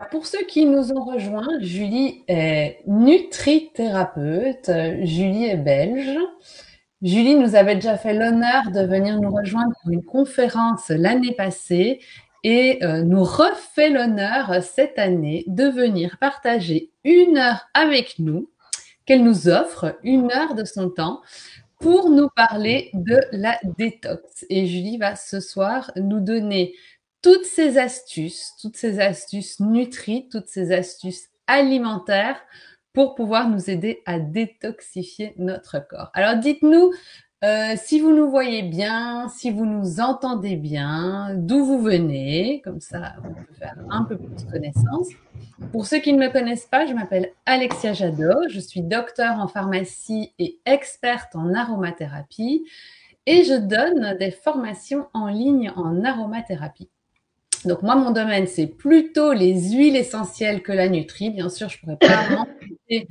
Pour ceux qui nous ont rejoints, Julie est nutrithérapeute, Julie est belge. Julie nous avait déjà fait l'honneur de venir nous rejoindre pour une conférence l'année passée et nous refait l'honneur cette année de venir partager 1 heure avec nous, qu'elle nous offre 1 heure de son temps pour nous parler de la détox. Et Julie va ce soir nous donner toutes ces astuces nutri, toutes ces astuces alimentaires pour pouvoir nous aider à détoxifier notre corps. Alors dites-nous si vous nous voyez bien, si vous nous entendez bien, d'où vous venez, comme ça on peut faire un peu plus connaissance. Pour ceux qui ne me connaissent pas, je m'appelle Alexia Jadot, je suis docteure en pharmacie et experte en aromathérapie et je donne des formations en ligne en aromathérapie. Donc moi, mon domaine, c'est plutôt les huiles essentielles que la nutrie. Bien sûr, je ne pourrais pas m'empêcher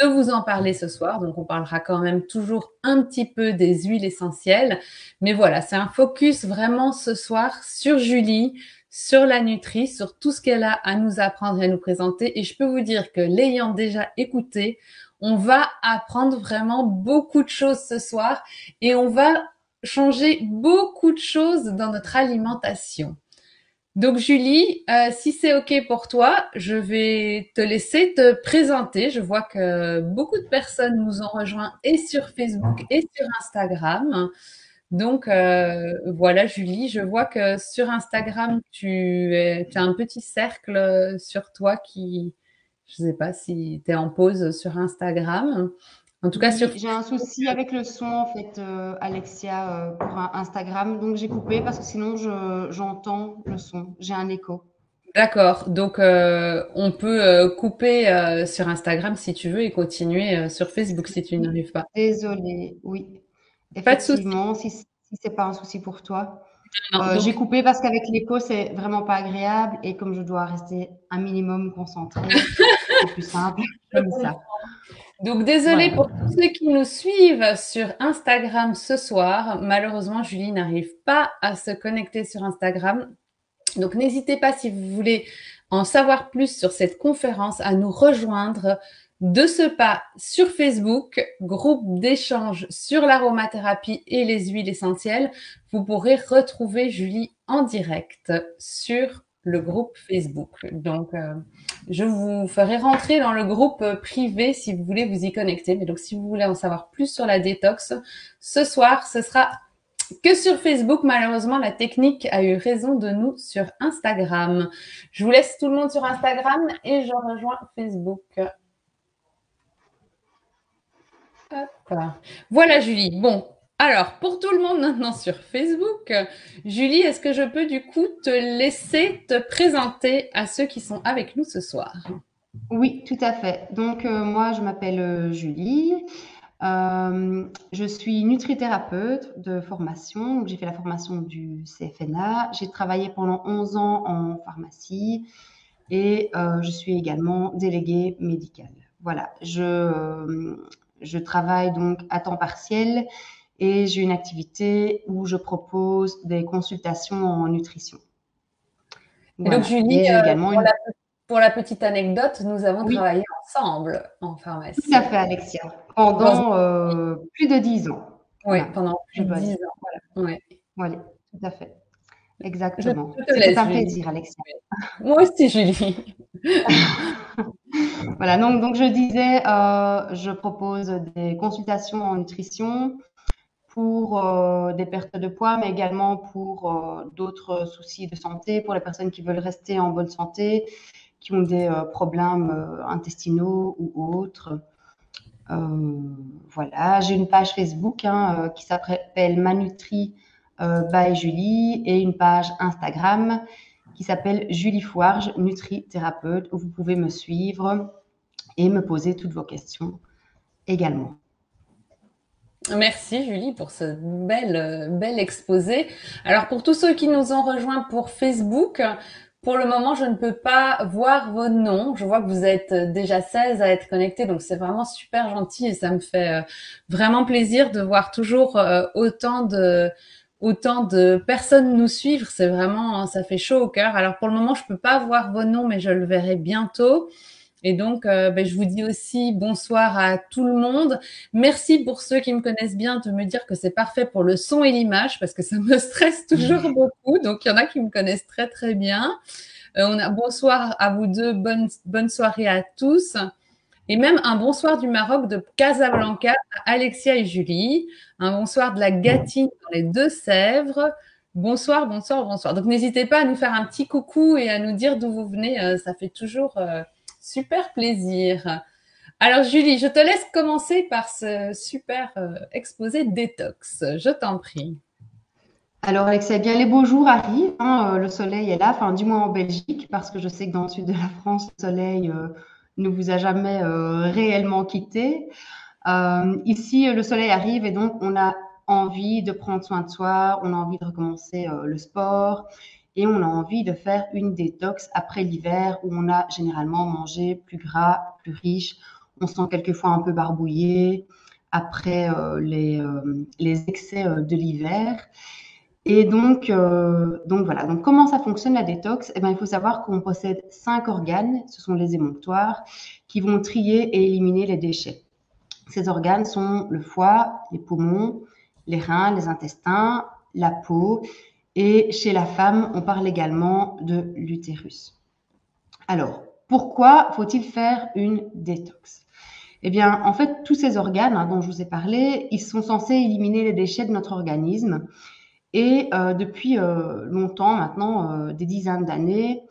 de vous en parler ce soir. Donc on parlera quand même toujours un petit peu des huiles essentielles. Mais voilà, c'est un focus vraiment ce soir sur Julie, sur la nutrie, sur tout ce qu'elle a à nous apprendre et à nous présenter. Et je peux vous dire que l'ayant déjà écouté, on va apprendre vraiment beaucoup de choses ce soir et on va changer beaucoup de choses dans notre alimentation. Donc Julie, si c'est OK pour toi, je vais te laisser te présenter. Je vois que beaucoup de personnes nous ont rejoints et sur Facebook et sur Instagram. Donc voilà Julie, je vois que sur Instagram, tu as un petit cercle sur toi qui, je ne sais pas si tu es en pause sur Instagram. En tout cas sur Oui, j'ai un souci avec le son en fait, Alexia, pour Instagram. Donc j'ai coupé parce que sinon j'entends le son. J'ai un écho. D'accord. Donc, on peut couper sur Instagram si tu veux et continuer sur Facebook si tu n'arrives pas. Désolée. Oui, Pas de souci. effectivement, si c'est pas un souci pour toi. Non. J'ai Donc, coupé parce qu'avec l'écho, c'est vraiment pas agréable et comme je dois rester un minimum concentrée, c'est plus simple je comme ça. comprends. Donc, désolée Voilà. pour tous ceux qui nous suivent sur Instagram ce soir. Malheureusement, Julie n'arrive pas à se connecter sur Instagram. Donc, n'hésitez pas si vous voulez en savoir plus sur cette conférence à nous rejoindre de ce pas sur Facebook, groupe d'échange sur l'aromathérapie et les huiles essentielles. Vous pourrez retrouver Julie en direct sur le groupe Facebook. Donc, je vous ferai rentrer dans le groupe privé si vous voulez vous y connecter. Mais donc, si vous voulez en savoir plus sur la détox, ce soir, ce sera que sur Facebook. Malheureusement, la technique a eu raison de nous sur Instagram. Je vous laisse tout le monde sur Instagram et je rejoins Facebook. Hop. Voilà, Julie. Bon, alors, pour tout le monde maintenant sur Facebook, Julie, est-ce que je peux du coup te laisser te présenter à ceux qui sont avec nous ce soir? Oui, tout à fait. Donc, moi, je m'appelle Julie. Je suis nutrithérapeute de formation. Donc, j'ai fait la formation du CFNA. J'ai travaillé pendant 11 ans en pharmacie et je suis également déléguée médicale. Voilà, je travaille donc à temps partiel et j'ai une activité où je propose des consultations en nutrition. Et donc, Voilà, Julie, et j'ai également une... pour la petite anecdote, nous avons Oui, travaillé ensemble en tout à pharmacie. fait, Alexia. Dans Pendant plus de 10 ans, Oui, même, pendant je plus de dois 10 dire. ans. Voilà, Ouais. voilà, tout à fait. Je Exactement. te C'était laisse, un Julie. plaisir, Alexia. Moi aussi, Julie. Voilà, donc je disais, je propose des consultations en nutrition pour des pertes de poids, mais également pour d'autres soucis de santé, pour les personnes qui veulent rester en bonne santé, qui ont des problèmes intestinaux ou autres. Euh, voilà, j'ai une page Facebook qui s'appelle Manutri by Julie et une page Instagram qui s'appelle Julie Fouarge, Nutri-thérapeute, où vous pouvez me suivre et me poser toutes vos questions également. Merci, Julie, pour ce bel exposé. Alors, pour tous ceux qui nous ont rejoints pour Facebook, pour le moment, je ne peux pas voir vos noms. Je vois que vous êtes déjà 16 à être connectés, donc c'est vraiment super gentil et ça me fait vraiment plaisir de voir toujours autant autant de personnes nous suivre. C'est vraiment, ça fait chaud au cœur. Alors pour le moment, je peux pas voir vos noms, mais je le verrai bientôt. Et donc, je vous dis aussi bonsoir à tout le monde. Merci pour ceux qui me connaissent bien de me dire que c'est parfait pour le son et l'image parce que ça me stresse toujours beaucoup. Donc, il y en a qui me connaissent très, très bien. On a bonsoir à vous deux. Bonne soirée à tous. Et même un bonsoir du Maroc de Casablanca à Alexia et Julie. Un bonsoir de la Gâtine dans les Deux-Sèvres. Bonsoir, bonsoir, bonsoir. Donc, n'hésitez pas à nous faire un petit coucou et à nous dire d'où vous venez. Ça fait toujours super plaisir. Alors, Julie, je te laisse commencer par ce super exposé détox. Je t'en prie. Alors, Alexia, eh bien, les beaux jours arrivent, hein, le soleil est là, enfin, du moins en Belgique, parce que je sais que dans le sud de la France, le soleil ne vous a jamais réellement quitté. Ici, le soleil arrive et donc on a envie de prendre soin de soi, on a envie de recommencer le sport et on a envie de faire une détox après l'hiver où on a généralement mangé plus gras, plus riche, on se sent quelquefois un peu barbouillé après les excès de l'hiver. Et donc voilà. Donc comment ça fonctionne la détox? Eh bien, il faut savoir qu'on possède 5 organes, ce sont les émonctoires, qui vont trier et éliminer les déchets. Ces organes sont le foie, les poumons, les reins, les intestins, la peau. Et chez la femme, on parle également de l'utérus. Alors, pourquoi faut-il faire une détox? Eh bien, en fait, tous ces organes dont je vous ai parlé, ils sont censés éliminer les déchets de notre organisme. Et depuis longtemps maintenant, des dizaines d'années,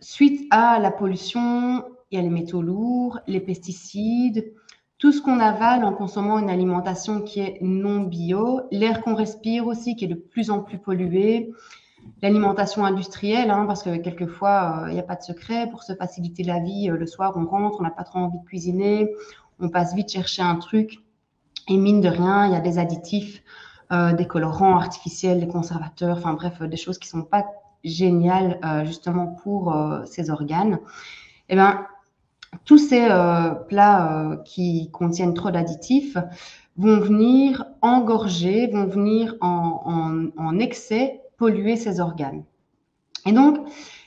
suite à la pollution, il y a les métaux lourds, les pesticides, tout ce qu'on avale en consommant une alimentation qui est non bio, l'air qu'on respire aussi qui est de plus en plus pollué, l'alimentation industrielle, parce que quelquefois, il n'y a pas de secret, pour se faciliter la vie, le soir on rentre, on n'a pas trop envie de cuisiner, on passe vite chercher un truc et mine de rien, il y a des additifs, des colorants artificiels, des conservateurs, enfin bref, des choses qui ne sont pas géniales justement pour ces organes. Eh bien, tous ces plats qui contiennent trop d'additifs vont venir engorger, vont venir en excès polluer ces organes. Et donc,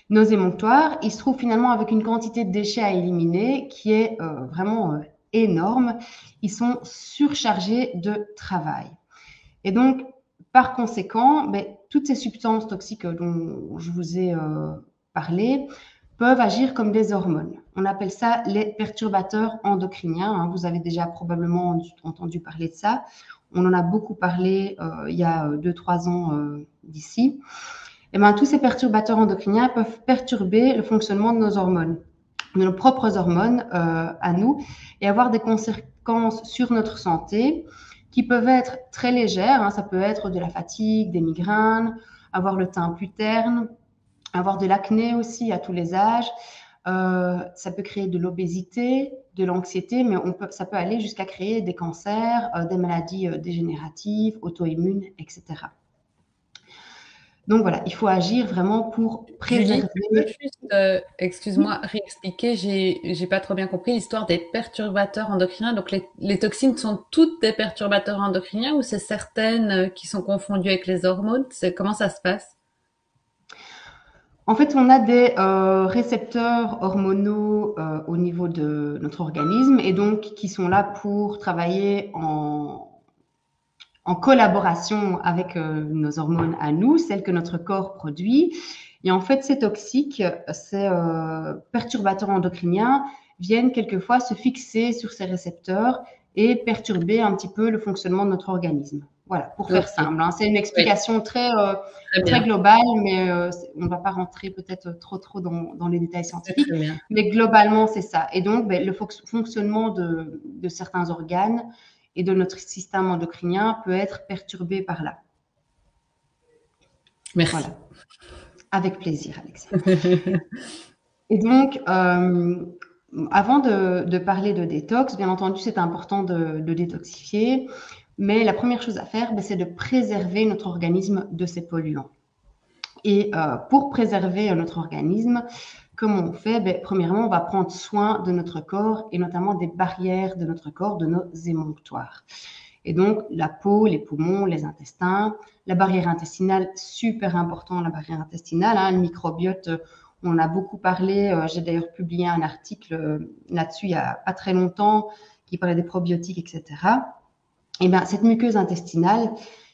nos émonctoires, ils se trouvent finalement avec une quantité de déchets à éliminer qui est vraiment énorme. Ils sont surchargés de travail. Et donc, par conséquent, toutes ces substances toxiques dont je vous ai parlé peuvent agir comme des hormones. On appelle ça les perturbateurs endocriniens. Vous avez déjà probablement entendu parler de ça. On en a beaucoup parlé il y a 2-3 ans d'ici. Et tous ces perturbateurs endocriniens peuvent perturber le fonctionnement de nos hormones, de nos propres hormones à nous, et avoir des conséquences sur notre santé qui peuvent être très légères. Ça peut être de la fatigue, des migraines, avoir le teint plus terne, avoir de l'acné aussi à tous les âges. Ça peut créer de l'obésité, de l'anxiété, mais ça peut aller jusqu'à créer des cancers, des maladies dégénératives, auto-immunes, etc. Donc voilà, il faut agir vraiment pour préserver. Julie, tu peux juste, excuse-moi, réexpliquer, j'ai pas trop bien compris l'histoire des perturbateurs endocriniens. Donc les toxines sont toutes des perturbateurs endocriniens ou c'est certaines qui sont confondues avec les hormones? Comment ça se passe? En fait, on a des récepteurs hormonaux au niveau de notre organisme et donc qui sont là pour travailler en collaboration avec nos hormones à nous, celles que notre corps produit. Et en fait, ces toxiques, ces perturbateurs endocriniens viennent quelquefois se fixer sur ces récepteurs et perturber un petit peu le fonctionnement de notre organisme. Voilà, pour faire simple. C'est une explication très globale, mais on ne va pas rentrer peut-être trop dans les détails scientifiques. Mais globalement, c'est ça. Et donc, le fonctionnement de certains organes et de notre système endocrinien peut être perturbé par là. Merci. Voilà. Avec plaisir, Alexia. Et donc, avant de parler de détox, bien entendu, c'est important de détoxifier, mais la première chose à faire, c'est de préserver notre organisme de ces polluants. Et pour préserver notre organisme, comment on fait? Premièrement, on va prendre soin de notre corps et notamment des barrières de notre corps, de nos émonctoires. Et donc, la peau, les poumons, les intestins, la barrière intestinale, super important, la barrière intestinale, hein, le microbiote, on en a beaucoup parlé. J'ai d'ailleurs publié un article là-dessus il n'y a pas très longtemps qui parlait des probiotiques, etc. Et bien, cette muqueuse intestinale,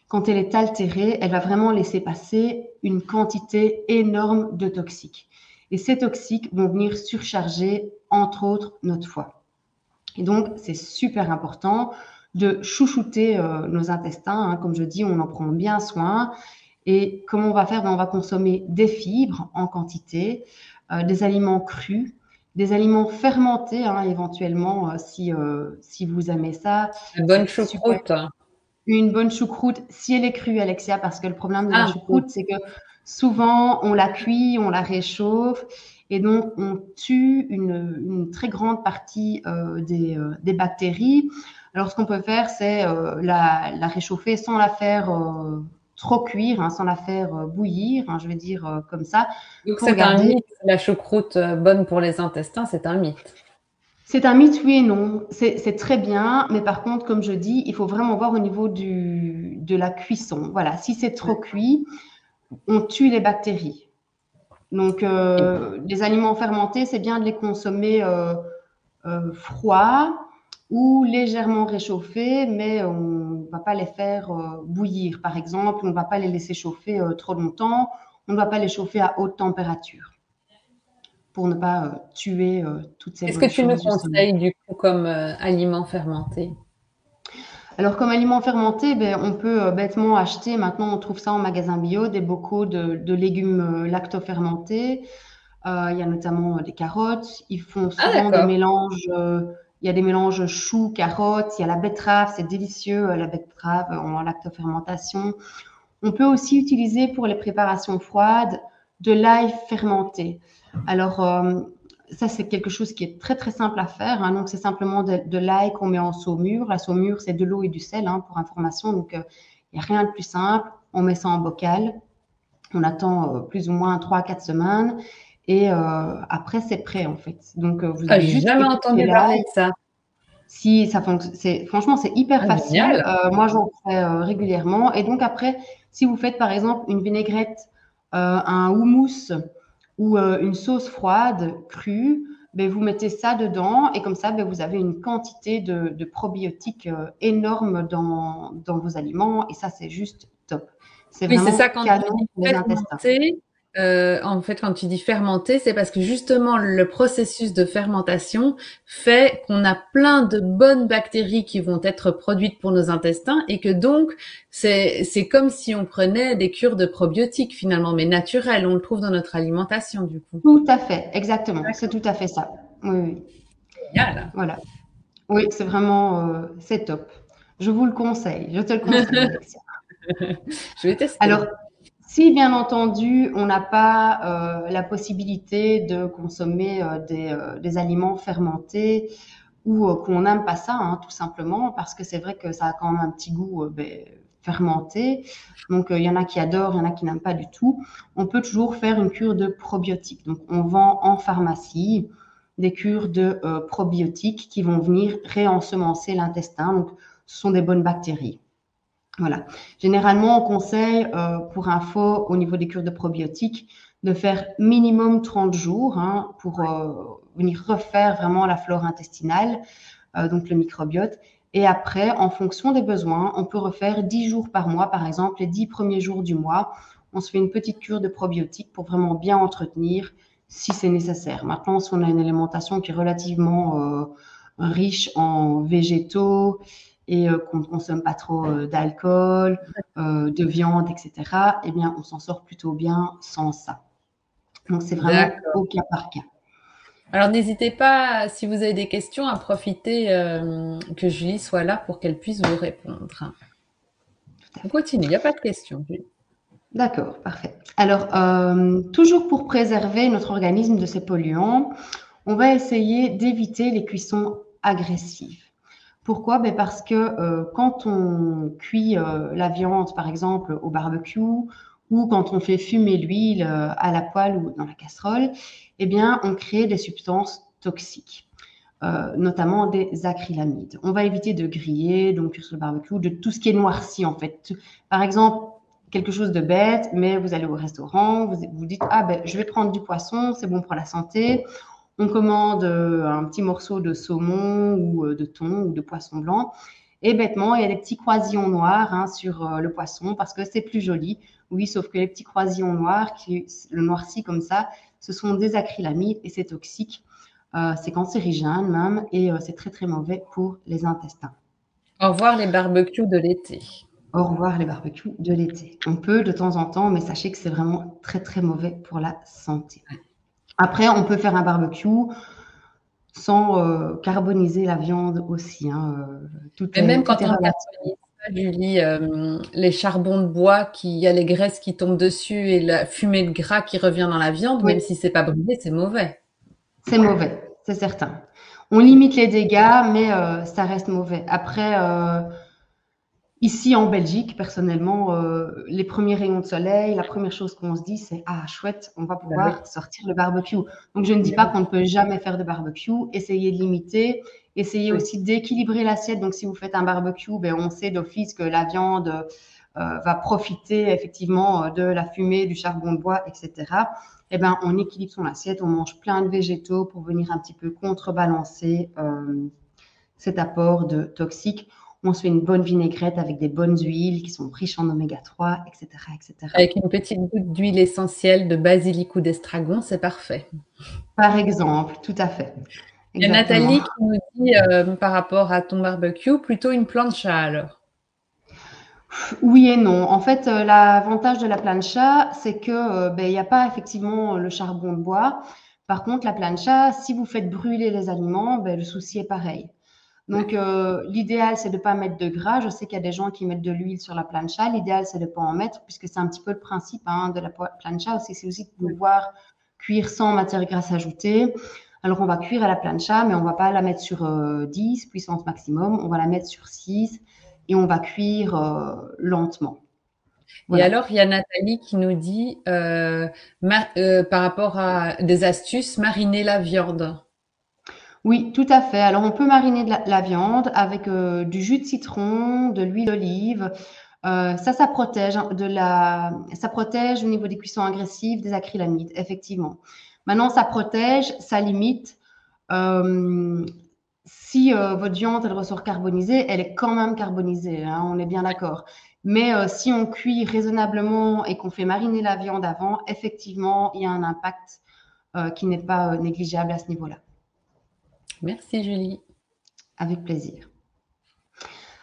quand elle est altérée, elle va vraiment laisser passer une quantité énorme de toxiques. Et ces toxiques vont venir surcharger, entre autres, notre foie. Et donc, c'est super important de chouchouter nos intestins. Hein. Comme je dis, on en prend bien soin. Et comment on va faire? On va consommer des fibres en quantité, des aliments crus, des aliments fermentés, hein, éventuellement, si vous aimez ça. Une bonne C'est super. choucroute. Une bonne choucroute, si elle est crue, Alexia, parce que le problème de la Ah, choucroute, c'est que souvent, on la cuit, on la réchauffe, et donc on tue une très grande partie des bactéries. Alors, ce qu'on peut faire, c'est la réchauffer sans la faire trop cuire, hein, sans la faire bouillir, hein, je vais dire comme ça, donc pour c'est un garder. mythe, la choucroute bonne pour les intestins, c'est un mythe. C'est un mythe, oui et non. C'est très bien, mais par contre, comme je dis, il faut vraiment voir au niveau de la cuisson. Voilà, si c'est trop cuit, on tue les bactéries. Donc, les aliments fermentés, c'est bien de les consommer froids ou légèrement réchauffés, mais on ne va pas les faire bouillir, par exemple. On ne va pas les laisser chauffer trop longtemps. On ne va pas les chauffer à haute température pour ne pas tuer toutes ces Qu'est-ce que bonnes tu nous choses, justement. conseilles du coup comme aliment fermenté? Alors, comme aliment fermenté, ben, on peut bêtement acheter, maintenant on trouve ça en magasin bio, des bocaux de légumes lactofermentés. Il y a notamment des carottes. Ils font Ah souvent des d'accord. mélanges. Il y a des mélanges choux, carottes. Il y a la betterave, c'est délicieux, la betterave en lactofermentation. On peut aussi utiliser pour les préparations froides de l'ail fermenté. Alors, ça, c'est quelque chose qui est très, très simple à faire. Hein. Donc, c'est simplement de l'ail qu'on met en saumure. La saumure, c'est de l'eau et du sel, hein, pour information. Donc, il n'y a rien de plus simple. On met ça en bocal. On attend plus ou moins 3 à 4 semaines. Et après, c'est prêt, en fait. Donc, vous Ah, avez j'ai juste jamais épluché entendu parler l'ail. de ça. Si ça fonctionne, franchement, c'est hyper Ah, facile. génial. Moi, j'en fais régulièrement. Et donc après, si vous faites par exemple une vinaigrette, un houmous ou une sauce froide crue, ben, vous mettez ça dedans et comme ça, ben, vous avez une quantité de probiotiques énorme dans vos aliments et ça, c'est juste top. C'est Oui, c'est ça vraiment quand tu canon dis pour les intestins. fermenter, en fait, quand tu dis fermenter, c'est parce que justement le processus de fermentation fait qu'on a plein de bonnes bactéries qui vont être produites pour nos intestins et que donc c'est comme si on prenait des cures de probiotiques finalement, mais naturelles. On le trouve dans notre alimentation du coup. Tout à fait, exactement. C'est tout à fait ça. Oui, oui, Génial. voilà. Oui, c'est vraiment, c'est top. Je vous le conseille, je te le conseille, Alexia. Je vais tester. Alors, si bien entendu, on n'a pas la possibilité de consommer des aliments fermentés ou qu'on n'aime pas ça, hein, tout simplement, parce que c'est vrai que ça a quand même un petit goût fermenté. Donc, il y en a qui adorent, il y en a qui n'aiment pas du tout. On peut toujours faire une cure de probiotiques. Donc, on vend en pharmacie des cures de probiotiques qui vont venir réensemencer l'intestin. Donc, ce sont des bonnes bactéries. Voilà. Généralement, on conseille, pour info, au niveau des cures de probiotiques, de faire minimum 30 jours hein, pour venir refaire vraiment la flore intestinale, donc le microbiote. Et après, en fonction des besoins, on peut refaire 10 jours par mois, par exemple, les 10 premiers jours du mois. On se fait une petite cure de probiotiques pour vraiment bien entretenir si c'est nécessaire. Maintenant, si on a une alimentation qui est relativement riche en végétaux, et qu'on ne consomme pas trop d'alcool, de viande, etc., eh bien, on s'en sort plutôt bien sans ça. Donc, c'est vraiment D'accord. au cas par cas. Alors n'hésitez pas, si vous avez des questions, à profiter que Julie soit là pour qu'elle puisse vous répondre. Tout à On fait. continue, il n'y a pas de questions, Julie. D'accord, parfait. Alors, toujours pour préserver notre organisme de ces polluants, on va essayer d'éviter les cuissons agressives. Pourquoi? Ben parce que quand on cuit la viande, par exemple, au barbecue, ou quand on fait fumer l'huile à la poêle ou dans la casserole, eh bien, on crée des substances toxiques. notamment des acrylamides. On va éviter de griller, donc sur le barbecue, de tout ce qui est noirci en fait. Par exemple, quelque chose de bête, mais vous allez au restaurant, vous dites, ah ben je vais prendre du poisson, c'est bon pour la santé. On commande un petit morceau de saumon ou de thon ou de poisson blanc. Et bêtement, il y a des petits croisillons noirs sur le poisson parce que c'est plus joli. Oui, sauf que les petits croisillons noirs, qui le noirci comme ça, ce sont des acrylamides et c'est toxique. C'est cancérigène même et c'est très très mauvais pour les intestins. Au revoir les barbecues de l'été. Au revoir les barbecues de l'été. On peut de temps en temps, mais sachez que c'est vraiment très très mauvais pour la santé. Après, on peut faire un barbecue sans carboniser la viande aussi. Mais même quand Tout est on ne relatif. carbonise pas, Julie, les charbons de bois, il y a les graisses qui tombent dessus et la fumée de gras qui revient dans la viande, Oui, même si c'est pas brûlé, c'est mauvais. c'est mauvais, c'est certain. On limite les dégâts, mais ça reste mauvais. Après, ici en Belgique, personnellement, les premiers rayons de soleil, la première chose qu'on se dit, c'est ah chouette, on va Bah oui. pouvoir sortir le barbecue. Donc je ne dis Bah pas oui. qu'on ne peut jamais faire de barbecue, essayez de limiter, essayez Oui. aussi d'équilibrer l'assiette. Donc si vous faites un barbecue, ben, on sait d'office que la viande va profiter effectivement de la fumée, du charbon de bois, etc. Eh ben, on équilibre son assiette, on mange plein de végétaux pour venir un petit peu contrebalancer cet apport de toxiques. On se fait une bonne vinaigrette avec des bonnes huiles qui sont riches en oméga 3, etc., etc. Avec une petite goutte d'huile essentielle de basilic ou d'estragon, c'est parfait. Par exemple, tout à fait. Il y a Exactement. Nathalie qui nous dit par rapport à ton barbecue, plutôt une plancha alors. Oui et non. En fait, l'avantage de la plancha, c'est que ben, il n'y a pas effectivement le charbon de bois. Par contre, la plancha, si vous faites brûler les aliments, ben, le souci est pareil. Donc, Ouais. l'idéal, c'est de ne pas mettre de gras. Je sais qu'il y a des gens qui mettent de l'huile sur la plancha. L'idéal, c'est de ne pas en mettre, puisque c'est un petit peu le principe de la plancha aussi. C'est aussi de Ouais. pouvoir cuire sans matière grasse ajoutée. Alors, on va cuire à la plancha, mais on ne va pas la mettre sur 10, puissance maximum. On va la mettre sur 6 et on va cuire lentement. Et Voilà. alors, il y a Nathalie qui nous dit par rapport à des astuces, mariner la viande. Oui, tout à fait. Alors, on peut mariner de la viande avec du jus de citron, de l'huile d'olive. Ça protège ça protège au niveau des cuissons agressives des acrylamides, effectivement. Maintenant, ça protège, ça limite. Euh, Si votre viande, elle ressort carbonisée, elle est quand même carbonisée, hein, on est bien d'accord. Mais si on cuit raisonnablement et qu'on fait mariner la viande avant, effectivement, il y a un impact qui n'est pas négligeable à ce niveau-là. Merci Julie. Avec plaisir.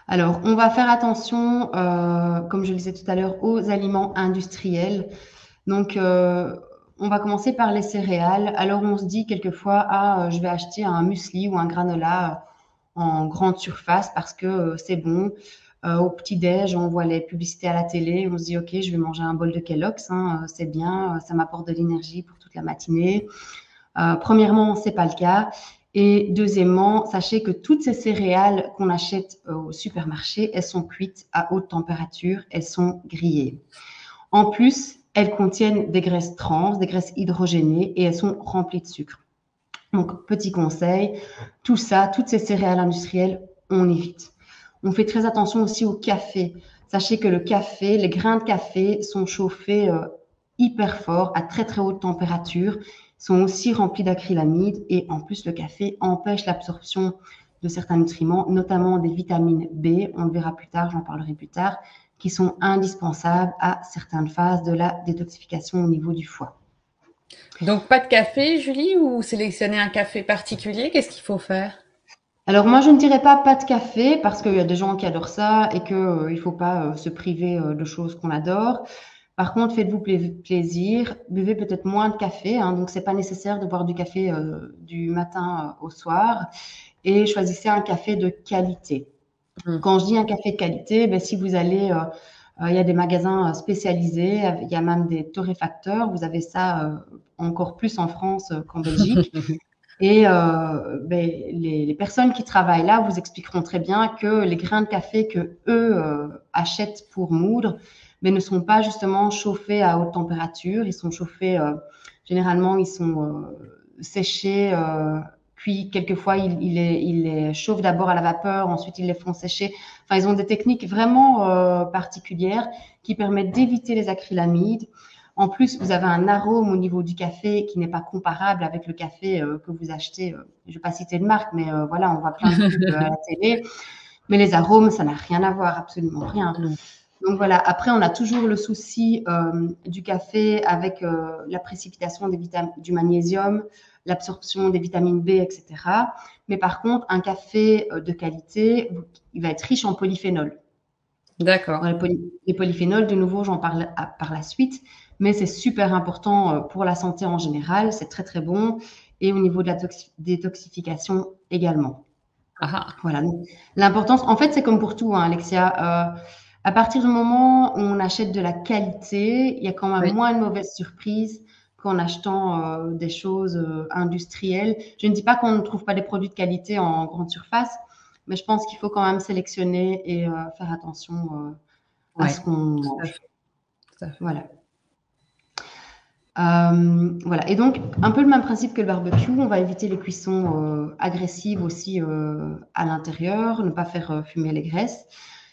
Alors, on va faire attention, comme je le disais tout à l'heure, aux aliments industriels. Donc, on va commencer par les céréales. Alors, on se dit quelquefois, ah, je vais acheter un muesli ou un granola en grande surface parce que c'est bon. Au petit-déj, on voit les publicités à la télé, on se dit, OK, je vais manger un bol de Kellogg's, c'est bien, ça m'apporte de l'énergie pour toute la matinée. Premièrement, c'est pas le cas. Et deuxièmement, sachez que toutes ces céréales qu'on achète au supermarché, elles sont cuites à haute température, elles sont grillées. En plus, elles contiennent des graisses trans, des graisses hydrogénées et elles sont remplies de sucre. Donc, petit conseil, tout ça, toutes ces céréales industrielles, on évite. On fait très attention aussi au café. Sachez que le café, les grains de café sont chauffés hyper fort, à très très haute température, sont aussi remplis d'acrylamide et en plus le café empêche l'absorption de certains nutriments, notamment des vitamines B, on le verra plus tard, j'en parlerai plus tard, qui sont indispensables à certaines phases de la détoxification au niveau du foie. Donc pas de café, Julie, ou sélectionner un café particulier, qu'est-ce qu'il faut faire? Alors moi, je ne dirais pas de café parce qu'il y a des gens qui adorent ça et qu'il ne faut pas se priver de choses qu'on adore. Par contre, faites-vous plaisir, buvez peut-être moins de café, donc c'est pas nécessaire de boire du café du matin au soir et choisissez un café de qualité. Mmh. Quand je dis un café de qualité, ben, si vous allez, il y a des magasins spécialisés, il y a même des torréfacteurs, vous avez ça encore plus en France qu'en Belgique. Et ben, les personnes qui travaillent là vous expliqueront très bien que les grains de café que eux achètent pour moudre mais ne sont pas justement chauffés à haute température. Ils sont chauffés, généralement, ils sont séchés, Puis, quelquefois, ils les chauffent d'abord à la vapeur, ensuite ils les font sécher. Enfin, ils ont des techniques vraiment particulières qui permettent d'éviter les acrylamides. En plus, vous avez un arôme au niveau du café qui n'est pas comparable avec le café que vous achetez. Je ne vais pas citer de marque, mais voilà, on voit plein de pubs à la télé. Mais les arômes, ça n'a rien à voir, absolument rien. Donc voilà, après, on a toujours le souci du café avec la précipitation du magnésium, l'absorption des vitamines B, etc. Mais par contre, un café de qualité, il va être riche en polyphénol. D'accord. Les polyphénols, de nouveau, j'en parle par la suite, mais c'est super important pour la santé en général, c'est très très bon, et au niveau de la détoxification également. Voilà, l'importance, en fait, c'est comme pour tout, hein, Alexia. À partir du moment où on achète de la qualité, il y a quand même moins de mauvaises surprises qu'en achetant des choses industrielles. Je ne dis pas qu'on ne trouve pas des produits de qualité en grande surface, mais je pense qu'il faut quand même sélectionner et faire attention à ce qu'on mange. Tout à fait. Voilà. Voilà. Et donc, un peu le même principe que le barbecue, on va éviter les cuissons agressives aussi à l'intérieur, ne pas faire fumer les graisses.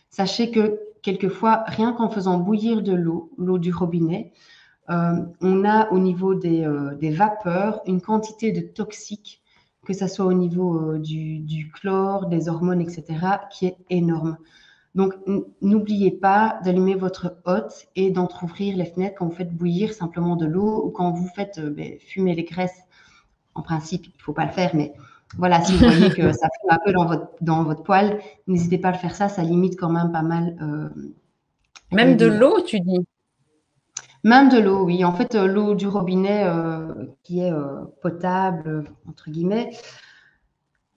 Sachez que quelquefois, rien qu'en faisant bouillir de l'eau du robinet, on a au niveau des vapeurs une quantité de toxiques, que ce soit au niveau du chlore, des hormones, etc., qui est énorme. Donc, n'oubliez pas d'allumer votre hotte et d'entrouvrir les fenêtres quand vous faites bouillir simplement de l'eau ou quand vous faites fumer les graisses. En principe, il ne faut pas le faire, mais voilà, si vous voyez que ça fume un peu dans votre poêle, n'hésitez pas à le faire ça limite quand même pas mal. Même de l'eau, tu dis? Même de l'eau, oui. En fait, l'eau du robinet qui est potable, entre guillemets,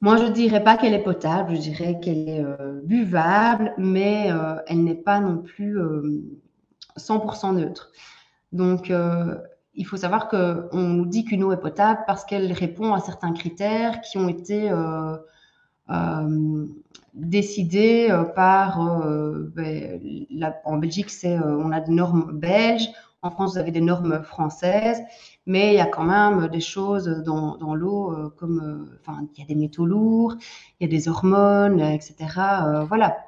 moi, je ne dirais pas qu'elle est potable, je dirais qu'elle est buvable, mais elle n'est pas non plus 100% neutre. Donc, il faut savoir qu'on nous dit qu'une eau est potable parce qu'elle répond à certains critères qui ont été décidés par... en Belgique, on a des normes belges. En France, vous avez des normes françaises, mais il y a quand même des choses dans l'eau, comme il y a des métaux lourds, il y a des hormones, etc. Voilà.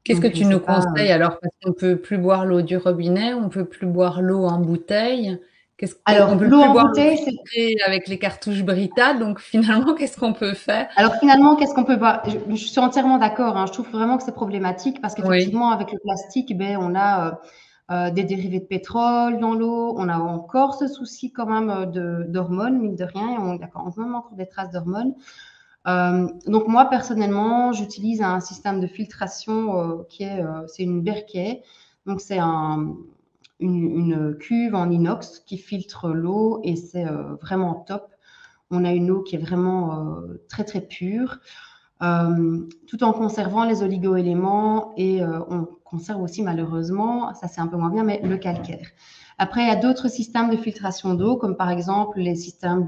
Qu'est-ce que Donc, tu nous conseilles alors? Parce qu'on ne peut plus boire l'eau du robinet, on ne peut plus boire l'eau en bouteille. On alors, ne peut l'eau plus en boire l'eau bouteille, c'est... filtrée avec les cartouches Brita. Donc finalement, qu'est-ce qu'on peut faire? Alors finalement, qu'est-ce qu'on peut voir? Je suis entièrement d'accord, hein. Je trouve vraiment que c'est problématique parce Oui, qu'effectivement, avec le plastique, ben, on a des dérivés de pétrole dans l'eau. On a encore ce souci quand même d'hormones, mine de rien. Il y a quand même encore des traces d'hormones. Donc moi, personnellement, j'utilise un système de filtration c'est une Berkey. Donc c'est une cuve en inox qui filtre l'eau et c'est vraiment top. On a une eau qui est vraiment très très pure, tout en conservant les oligo-éléments et on conserve aussi malheureusement, ça c'est un peu moins bien, mais le calcaire. Après, il y a d'autres systèmes de filtration d'eau, comme par exemple les systèmes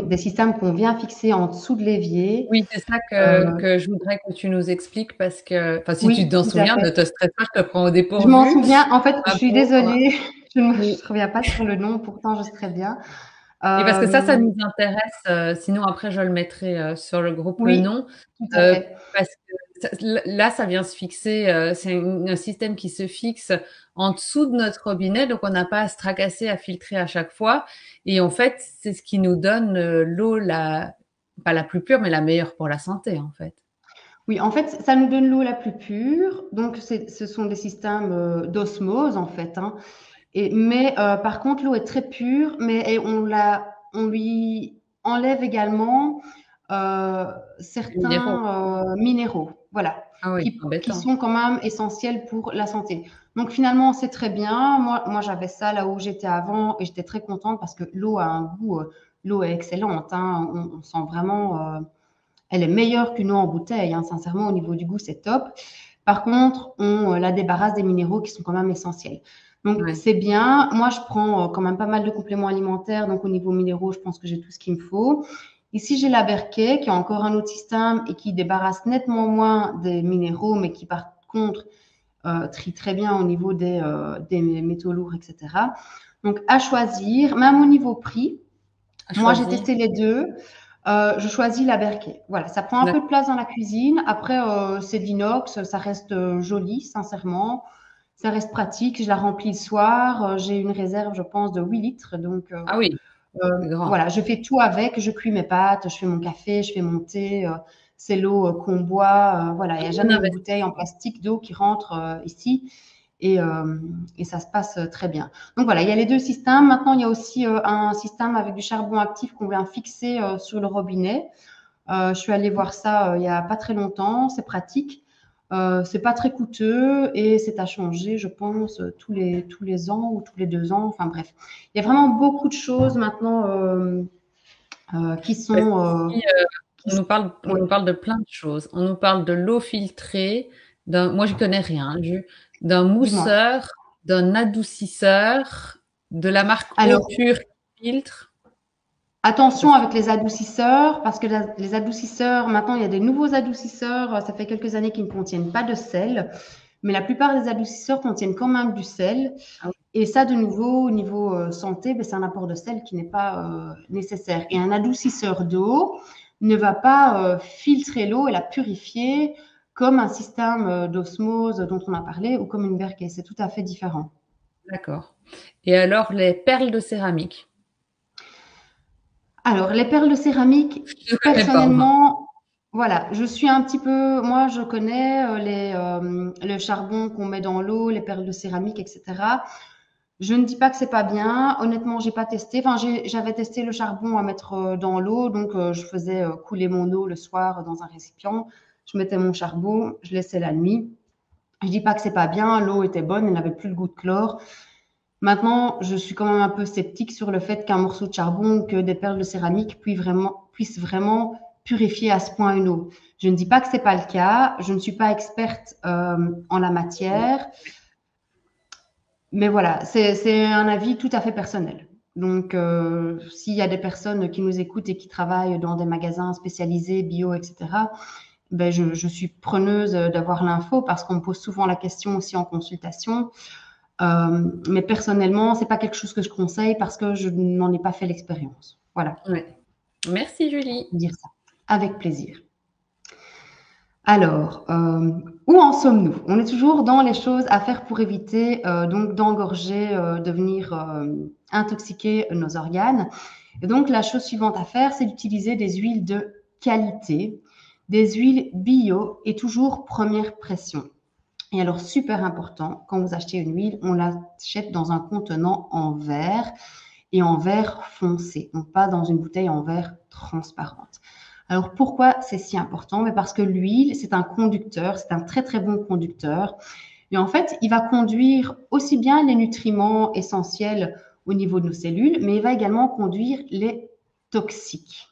des systèmes qu'on vient fixer en dessous de l'évier. oui, c'est ça que je voudrais que tu nous expliques parce que, enfin, si tu Oui, t'en tout à souviens, fait. ne te stresse pas, je te prends au Je m'en dépourvu. souviens. En fait, je Ma suis pauvre. désolée. Je ne me Oui. souviens pas sur le nom, pourtant je sais très bien. Et parce que ça Euh, nous intéresse. Sinon, après, je le mettrai sur le groupe oui, nom. tout à fait. Parce que là, ça vient se fixer. C'est un système qui se fixe en dessous de notre robinet, donc on n'a pas à se tracasser à filtrer à chaque fois. Et en fait, c'est ce qui nous donne l'eau pas la plus pure, mais la meilleure pour la santé, en fait. Oui, en fait, ça nous donne l'eau la plus pure. Donc, ce sont des systèmes d'osmose, en fait, hein. Mais par contre, l'eau est très pure, mais on lui enlève également Les minéraux. certains minéraux, voilà, Ah oui, qui embêtant. sont quand même essentiels pour la santé. Donc finalement, c'est très bien. Moi j'avais ça là où j'étais avant et j'étais très contente parce que l'eau a un goût, l'eau est excellente, hein. On sent vraiment, elle est meilleure qu'une eau en bouteille, hein. Sincèrement, au niveau du goût, c'est top. Par contre, on la débarrasse des minéraux qui sont quand même essentiels. Donc, Ouais. c'est bien. Moi, je prends quand même pas mal de compléments alimentaires. Donc, au niveau minéraux, je pense que j'ai tout ce qu'il me faut. Ici, j'ai la Berkey, qui a encore un autre système et qui débarrasse nettement moins des minéraux, mais qui, par contre, trie très bien au niveau des métaux lourds, etc. Donc, à choisir, même au niveau prix, À moi, j'ai choisir. testé les deux. Je choisis la Berkey. Voilà, ça prend un peu de place dans la cuisine. Après, c'est de l'inox, ça reste joli, sincèrement. Ça reste pratique. Je la remplis le soir. J'ai une réserve, je pense, de 8 litres. Donc, Ah oui, c'est grand. voilà, je fais tout avec. Je cuis mes pâtes, je fais mon café, je fais mon thé. C'est l'eau qu'on boit. Voilà, il n'y a Bon jamais une bouteille en investissement. plastique d'eau qui rentre ici. Et, euh, et ça se passe très bien. Donc voilà, il y a les deux systèmes. Maintenant, il y a aussi un système avec du charbon actif qu'on vient fixer sur le robinet. Je suis allée voir ça il y a pas très longtemps. C'est pratique. C'est pas très coûteux et c'est à changer, je pense, tous les ans ou tous les 2 ans. Enfin bref, il y a vraiment beaucoup de choses maintenant qui Parce sont. qu'ici, on Oui. nous parle de plein de choses. On nous parle de l'eau filtrée, moi je connais rien, d'un Dis-moi. mousseur, d'un adoucisseur, de la marque Eau Alors, Pure qui filtre. attention Parce que, avec les adoucisseurs, parce que les adoucisseurs, maintenant, il y a des nouveaux adoucisseurs. Ça fait quelques années qu'ils ne contiennent pas de sel, mais la plupart des adoucisseurs contiennent quand même du sel. ah oui, Et ça, de nouveau, au niveau santé, ben, c'est un apport de sel qui n'est pas nécessaire. Et un adoucisseur d'eau ne va pas filtrer l'eau et la purifier comme un système d'osmose dont on a parlé ou comme une Berkey. C'est tout à fait différent. d'accord. Et alors les perles de céramique? Alors, les perles de céramique, Je ne connais pas, moi. personnellement, voilà, je suis un petit peu, moi, je connais le charbon qu'on met dans l'eau, les perles de céramique, etc. Je ne dis pas que c'est pas bien. Honnêtement, j'ai pas testé. Enfin, j'avais testé le charbon à mettre dans l'eau, donc je faisais couler mon eau le soir dans un récipient. Je mettais mon charbon, je laissais la nuit. Je dis pas que c'est pas bien. L'eau était bonne, elle n'avait plus le goût de chlore. Maintenant, je suis quand même un peu sceptique sur le fait qu'un morceau de charbon ou que des perles de céramique puissent vraiment purifier à ce point une eau. Je ne dis pas que c'est pas le cas. Je ne suis pas experte en la matière, mais voilà, c'est un avis tout à fait personnel. Donc, s'il y a des personnes qui nous écoutent et qui travaillent dans des magasins spécialisés, bio, etc., ben je suis preneuse d'avoir l'info parce qu'on me pose souvent la question aussi en consultation. Mais personnellement, c'est pas quelque chose que je conseille parce que je n'en ai pas fait l'expérience. Voilà, Ouais. Merci Julie. dire ça. Avec plaisir. Alors, où en sommes-nous? On est toujours dans les choses à faire pour éviter donc d'engorger, de venir intoxiquer nos organes. Et donc, la chose suivante à faire, c'est d'utiliser des huiles de qualité, des huiles bio et toujours première pression. Et alors, super important, quand vous achetez une huile, on l'achète dans un contenant en verre et en verre foncé, donc pas dans une bouteille en verre transparente. Alors pourquoi c'est si important? Mais parce que l'huile, c'est un conducteur, c'est un très très bon conducteur. Et en fait, il va conduire aussi bien les nutriments essentiels au niveau de nos cellules, mais il va également conduire les toxiques.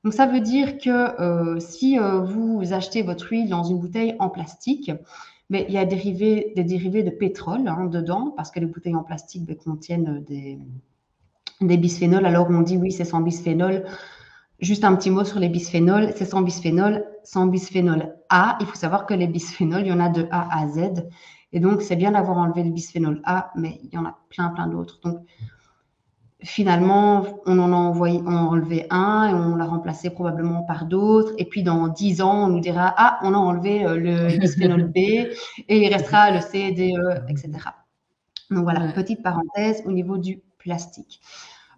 Donc ça veut dire que si vous achetez votre huile dans une bouteille en plastique, mais il y a des dérivés de pétrole dedans, parce que les bouteilles en plastique contiennent des bisphénols. Alors on dit oui, c'est sans bisphénol. Juste un petit mot sur les bisphénols, c'est sans bisphénol A. Il faut savoir que les bisphénols, il y en a de A à Z. Et donc, c'est bien d'avoir enlevé le bisphénol A, mais il y en a plein, plein d'autres. Donc, finalement, on a enlevé un et on l'a remplacé probablement par d'autres. Et puis, dans 10 ans, on nous dira, ah, on a enlevé le bisphénol B et il restera le C, D, E, etc. Donc, voilà, Ouais. petite parenthèse au niveau du plastique.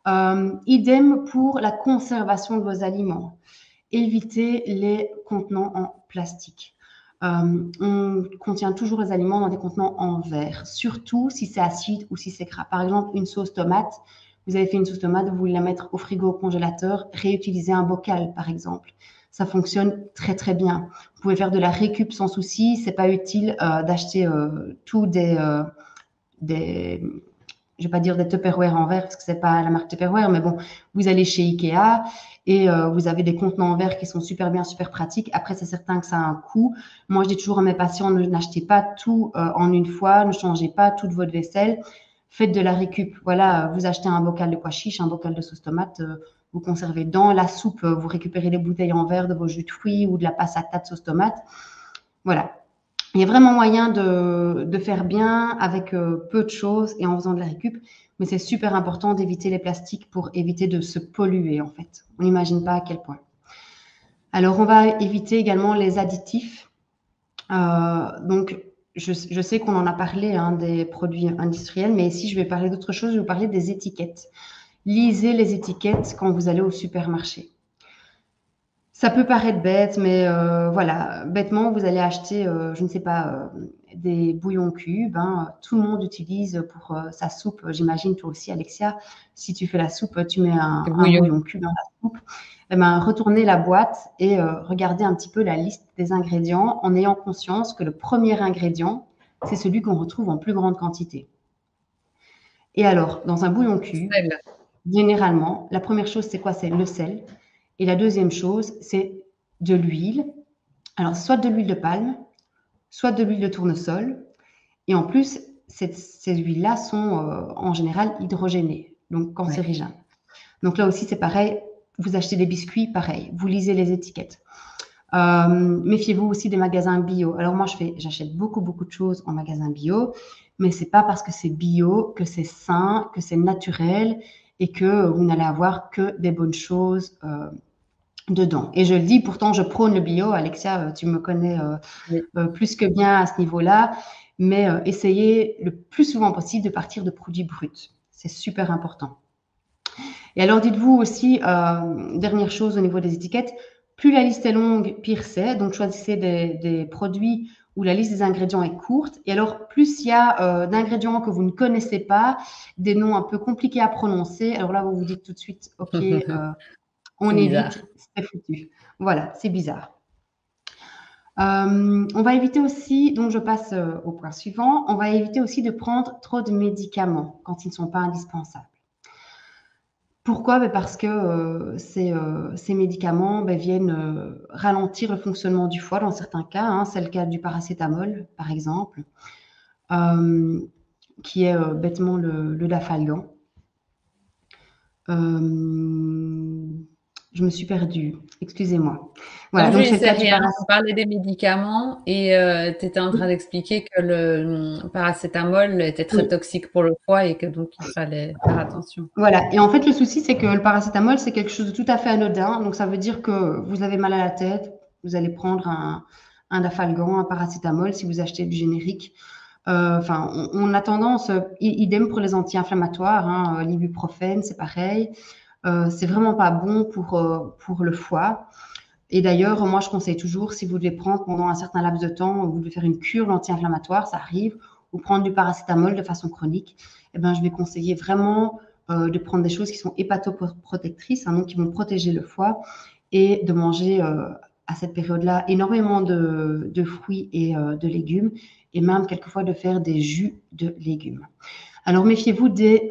Idem pour la conservation de vos aliments. Évitez les contenants en plastique. On contient toujours les aliments dans des contenants en verre, surtout si c'est acide ou si c'est gras. Par exemple, une sauce tomate, vous avez fait une sauce tomate, vous voulez la mettre au frigo, au congélateur, réutilisez un bocal, par exemple. Ça fonctionne très très bien. Vous pouvez faire de la récup sans souci. C'est pas utile d'acheter tout des je vais pas dire des Tupperware en verre parce que c'est pas la marque Tupperware, mais bon, vous allez chez Ikea et vous avez des contenants en verre qui sont super bien, super pratiques. Après, c'est certain que ça a un coût. Moi, je dis toujours à mes patients, n'achetez pas tout en une fois, ne changez pas toute votre vaisselle. Faites de la récup. Voilà, vous achetez un bocal de pois chiches, un bocal de sauce tomate, vous conservez dedans. La soupe, vous récupérez les bouteilles en verre de vos jus de fruits ou de la passata de sauce tomate. Voilà. Il y a vraiment moyen de faire bien avec peu de choses et en faisant de la récup, mais c'est super important d'éviter les plastiques pour éviter de se polluer en fait. On n'imagine pas à quel point. Alors, on va éviter également les additifs. Donc, je sais qu'on en a parlé hein, des produits industriels, mais ici, je vais parler d'autre chose. Je vais vous parler des étiquettes. Lisez les étiquettes quand vous allez au supermarché. Ça peut paraître bête, mais voilà, bêtement, vous allez acheter, je ne sais pas, des bouillons cubes. Hein, tout le monde utilise pour sa soupe. J'imagine toi aussi, Alexia, si tu fais la soupe, tu mets C'est un bouillon. bouillon cube dans la soupe. Eh ben, retournez la boîte et regardez un petit peu la liste des ingrédients en ayant conscience que le premier ingrédient, c'est celui qu'on retrouve en plus grande quantité. Et alors, dans un bouillon cube, Sel. généralement, la première chose, c'est quoi? C'est le sel. Et la deuxième chose, c'est de l'huile. Alors, soit de l'huile de palme, soit de l'huile de tournesol. Et en plus, ces huiles-là sont en général hydrogénées, donc Ouais. cancérigènes. Donc là aussi, c'est pareil. Vous achetez des biscuits, pareil. Vous lisez les étiquettes. Méfiez-vous aussi des magasins bio. Alors moi, j'achète beaucoup, beaucoup de choses en magasin bio, mais c'est pas parce que c'est bio que c'est sain, que c'est naturel et que vous n'allez avoir que des bonnes choses dedans. Et je le dis, pourtant, je prône le bio. Alexia, tu me connais Oui. plus que bien à ce niveau-là, mais essayez le plus souvent possible de partir de produits bruts. C'est super important. Et alors, dites-vous aussi, dernière chose au niveau des étiquettes, plus la liste est longue, pire c'est. Donc, choisissez des produits où la liste des ingrédients est courte. Et alors, plus il y a d'ingrédients que vous ne connaissez pas, des noms un peu compliqués à prononcer, alors là, vous vous dites tout de suite, OK, C'est on bizarre. évite, c'est foutu. Voilà, c'est bizarre. On va éviter aussi, donc je passe au point suivant, on va éviter aussi de prendre trop de médicaments quand ils ne sont pas indispensables. Pourquoi? Parce que ces médicaments viennent ralentir le fonctionnement du foie dans certains cas. Hein, c'est le cas du paracétamol, par exemple, euh, qui est bêtement le Dafalgan. Je me suis perdue, excusez-moi. Non, Voilà, donc Julie, c'est le c'est cas du rien. On paracétamol. parlait des médicaments et tu étais en train d'expliquer que le paracétamol était très Oui. toxique pour le foie et que donc il fallait faire attention. Voilà. Et en fait, le souci, c'est que le paracétamol, c'est quelque chose de tout à fait anodin. Donc, ça veut dire que vous avez mal à la tête, vous allez prendre un Dafalgan, un paracétamol si vous achetez du générique. Enfin, on a tendance, idem pour les anti-inflammatoires, hein, l'ibuprofène, c'est pareil. C'est vraiment pas bon pour le foie. Et d'ailleurs, moi, je conseille toujours, si vous devez prendre pendant un certain laps de temps, vous devez faire une cure anti-inflammatoire, ça arrive, ou prendre du paracétamol de façon chronique, eh ben, je vais conseiller vraiment de prendre des choses qui sont hépatoprotectrices, hein, donc qui vont protéger le foie, et de manger à cette période-là énormément de fruits et de légumes, et même quelquefois de faire des jus de légumes. Alors méfiez-vous des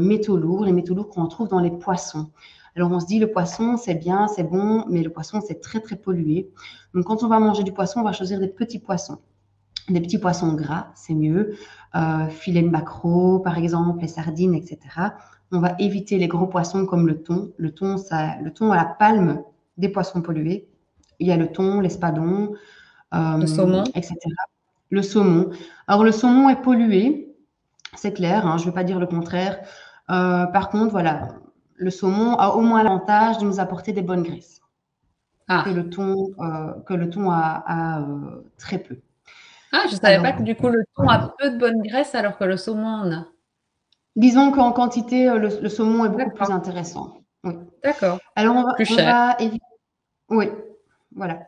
métaux lourds, les métaux lourds qu'on trouve dans les poissons. Alors on se dit le poisson c'est bien, c'est bon, mais le poisson c'est très très pollué. Donc quand on va manger du poisson, on va choisir des petits poissons. Des petits poissons gras, c'est mieux. Filet de maquereau par exemple, les sardines, etc. On va éviter les gros poissons comme le thon. Le thon à la palme des poissons pollués. Il y a le thon, l'espadon, Le saumon? etc. Le saumon. Alors le saumon est pollué, c'est clair, hein, je ne vais pas dire le contraire. Par contre, voilà, le saumon a au moins l'avantage de nous apporter des bonnes graisses Ah. que le thon a très peu. Ah, je savais pas Alors, que du coup le thon a peu de bonne graisse alors que le saumon en a. disons qu'en quantité, le saumon est beaucoup plus D'accord, intéressant. Oui. d'accord. Alors, Plus on cher. va éviter. Oui, voilà.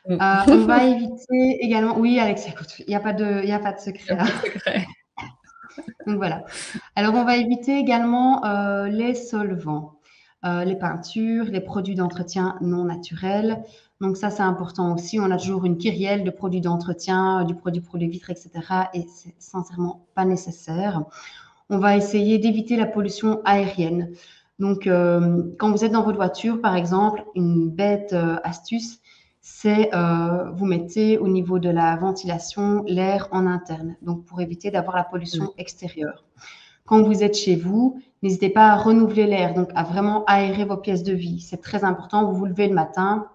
Mm. On va éviter également. Oui, Alex, écoute, il y a pas de Y secret a là. pas de secret. Donc voilà. Alors, on va éviter également les solvants, les peintures, les produits d'entretien non naturels. Donc ça, c'est important aussi. On a toujours une kyrielle de produits d'entretien, du produit pour les vitres, etc. Et c'est sincèrement pas nécessaire. On va essayer d'éviter la pollution aérienne. Donc, quand vous êtes dans votre voiture, par exemple, une bête astuce, c'est vous mettez au niveau de la ventilation l'air en interne, donc pour éviter d'avoir la Mm. pollution extérieure. Quand vous êtes chez vous, n'hésitez pas à renouveler l'air, donc à vraiment aérer vos pièces de vie. C'est très important. Vous vous levez le matin,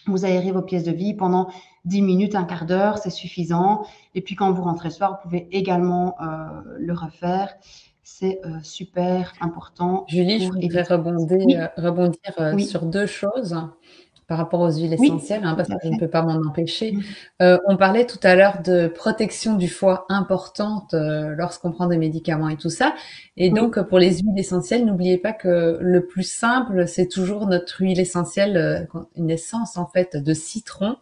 vous aérez vos pièces de vie pendant 10 minutes, un quart d'heure, c'est suffisant. Et puis quand vous rentrez le soir, vous pouvez également le refaire. C'est super important Julie, je pour voudrais éviter. rebondir Oui, sur deux choses par rapport aux huiles oui, essentielles, hein, tout parce à que je ne fait. peux pas m'en empêcher. Mhm. On parlait tout à l'heure de protection du foie importante lorsqu'on prend des médicaments et tout ça. Et Oui, donc, pour les huiles essentielles, n'oubliez pas que le plus simple, c'est toujours notre huile essentielle, une essence en fait de citron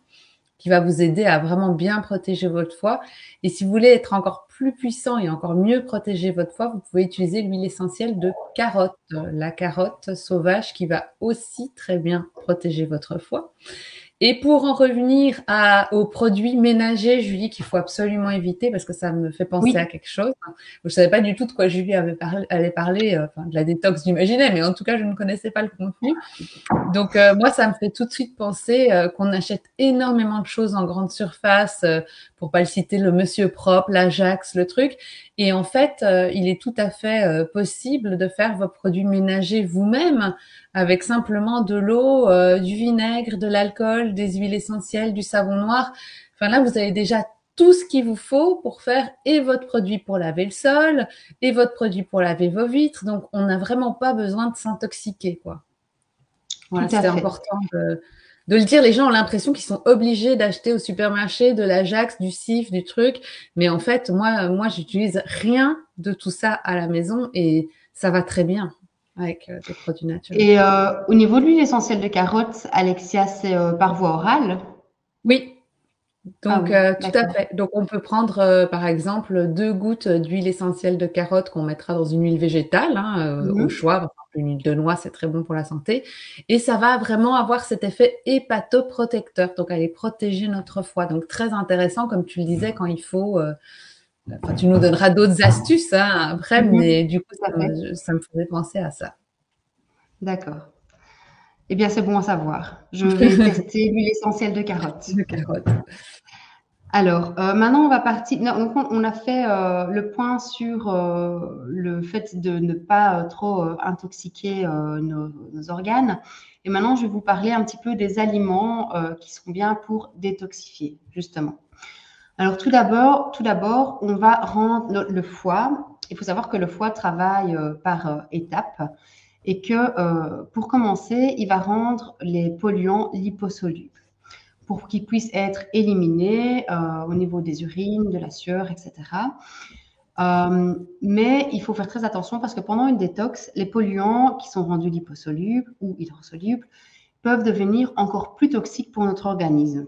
qui va vous aider à vraiment bien protéger votre foie. Et si vous voulez être encore plus puissant et encore mieux protéger votre foie, vous pouvez utiliser l'huile essentielle de carotte, la carotte sauvage qui va aussi très bien protéger votre foie. Et pour en revenir aux produits ménagers, Julie, qu'il faut absolument éviter parce que ça me fait penser à oui, quelque chose. Je savais pas du tout de quoi Julie allait parler, enfin, de la détox, j'imaginais, mais en tout cas, je ne connaissais pas le contenu. Donc moi, ça me fait tout de suite penser qu'on achète énormément de choses en grande surface, pour pas le citer, le Monsieur Propre, l'Ajax, le truc. Et en fait, il est tout à fait possible de faire vos produits ménagers vous-même avec simplement de l'eau, du vinaigre, de l'alcool, des huiles essentielles, du savon noir. Enfin là, vous avez déjà tout ce qu'il vous faut pour faire et votre produit pour laver le sol et votre produit pour laver vos vitres. Donc, on n'a vraiment pas besoin de s'intoxiquer, quoi. tout Voilà, à c'était fait. important de le dire. Les gens ont l'impression qu'ils sont obligés d'acheter au supermarché de l'Ajax, du Cif, du truc. Mais en fait, moi, j'utilise rien de tout ça à la maison et ça va très bien avec des produits naturels. Et au niveau de l'huile essentielle de carotte, Alexia, c'est par voie orale? Oui, Ah donc oui, tout à d'accord. fait. Donc on peut prendre par exemple 2 gouttes d'huile essentielle de carotte qu'on mettra dans une huile végétale, hein, au Mhm. choix. Par exemple, une huile de noix, c'est très bon pour la santé. Et ça va vraiment avoir cet effet hépatoprotecteur. Donc aller protéger notre foie. Donc très intéressant, comme tu le disais, quand il faut. Enfin, tu nous donneras d'autres astuces hein, après, Mhm. mais du coup, Tout à fait. ça me faisait penser à ça. D'accord. Eh bien, c'est bon à savoir. Je vais tester l'huile essentielle de carotte. De carotte. Alors, maintenant, on va partir. Non, donc, on a fait le point sur le fait de ne pas trop intoxiquer nos organes. Et maintenant, je vais vous parler un petit peu des aliments qui sont bien pour détoxifier, justement. Alors, tout d'abord, on va rendre le foie. Il faut savoir que le foie travaille par étapes et que, pour commencer, il va rendre les polluants liposolubles pour qu'ils puissent être éliminés au niveau des urines, de la sueur, etc. Mais il faut faire très attention parce que pendant une détox, les polluants qui sont rendus liposolubles ou hydrosolubles peuvent devenir encore plus toxiques pour notre organisme.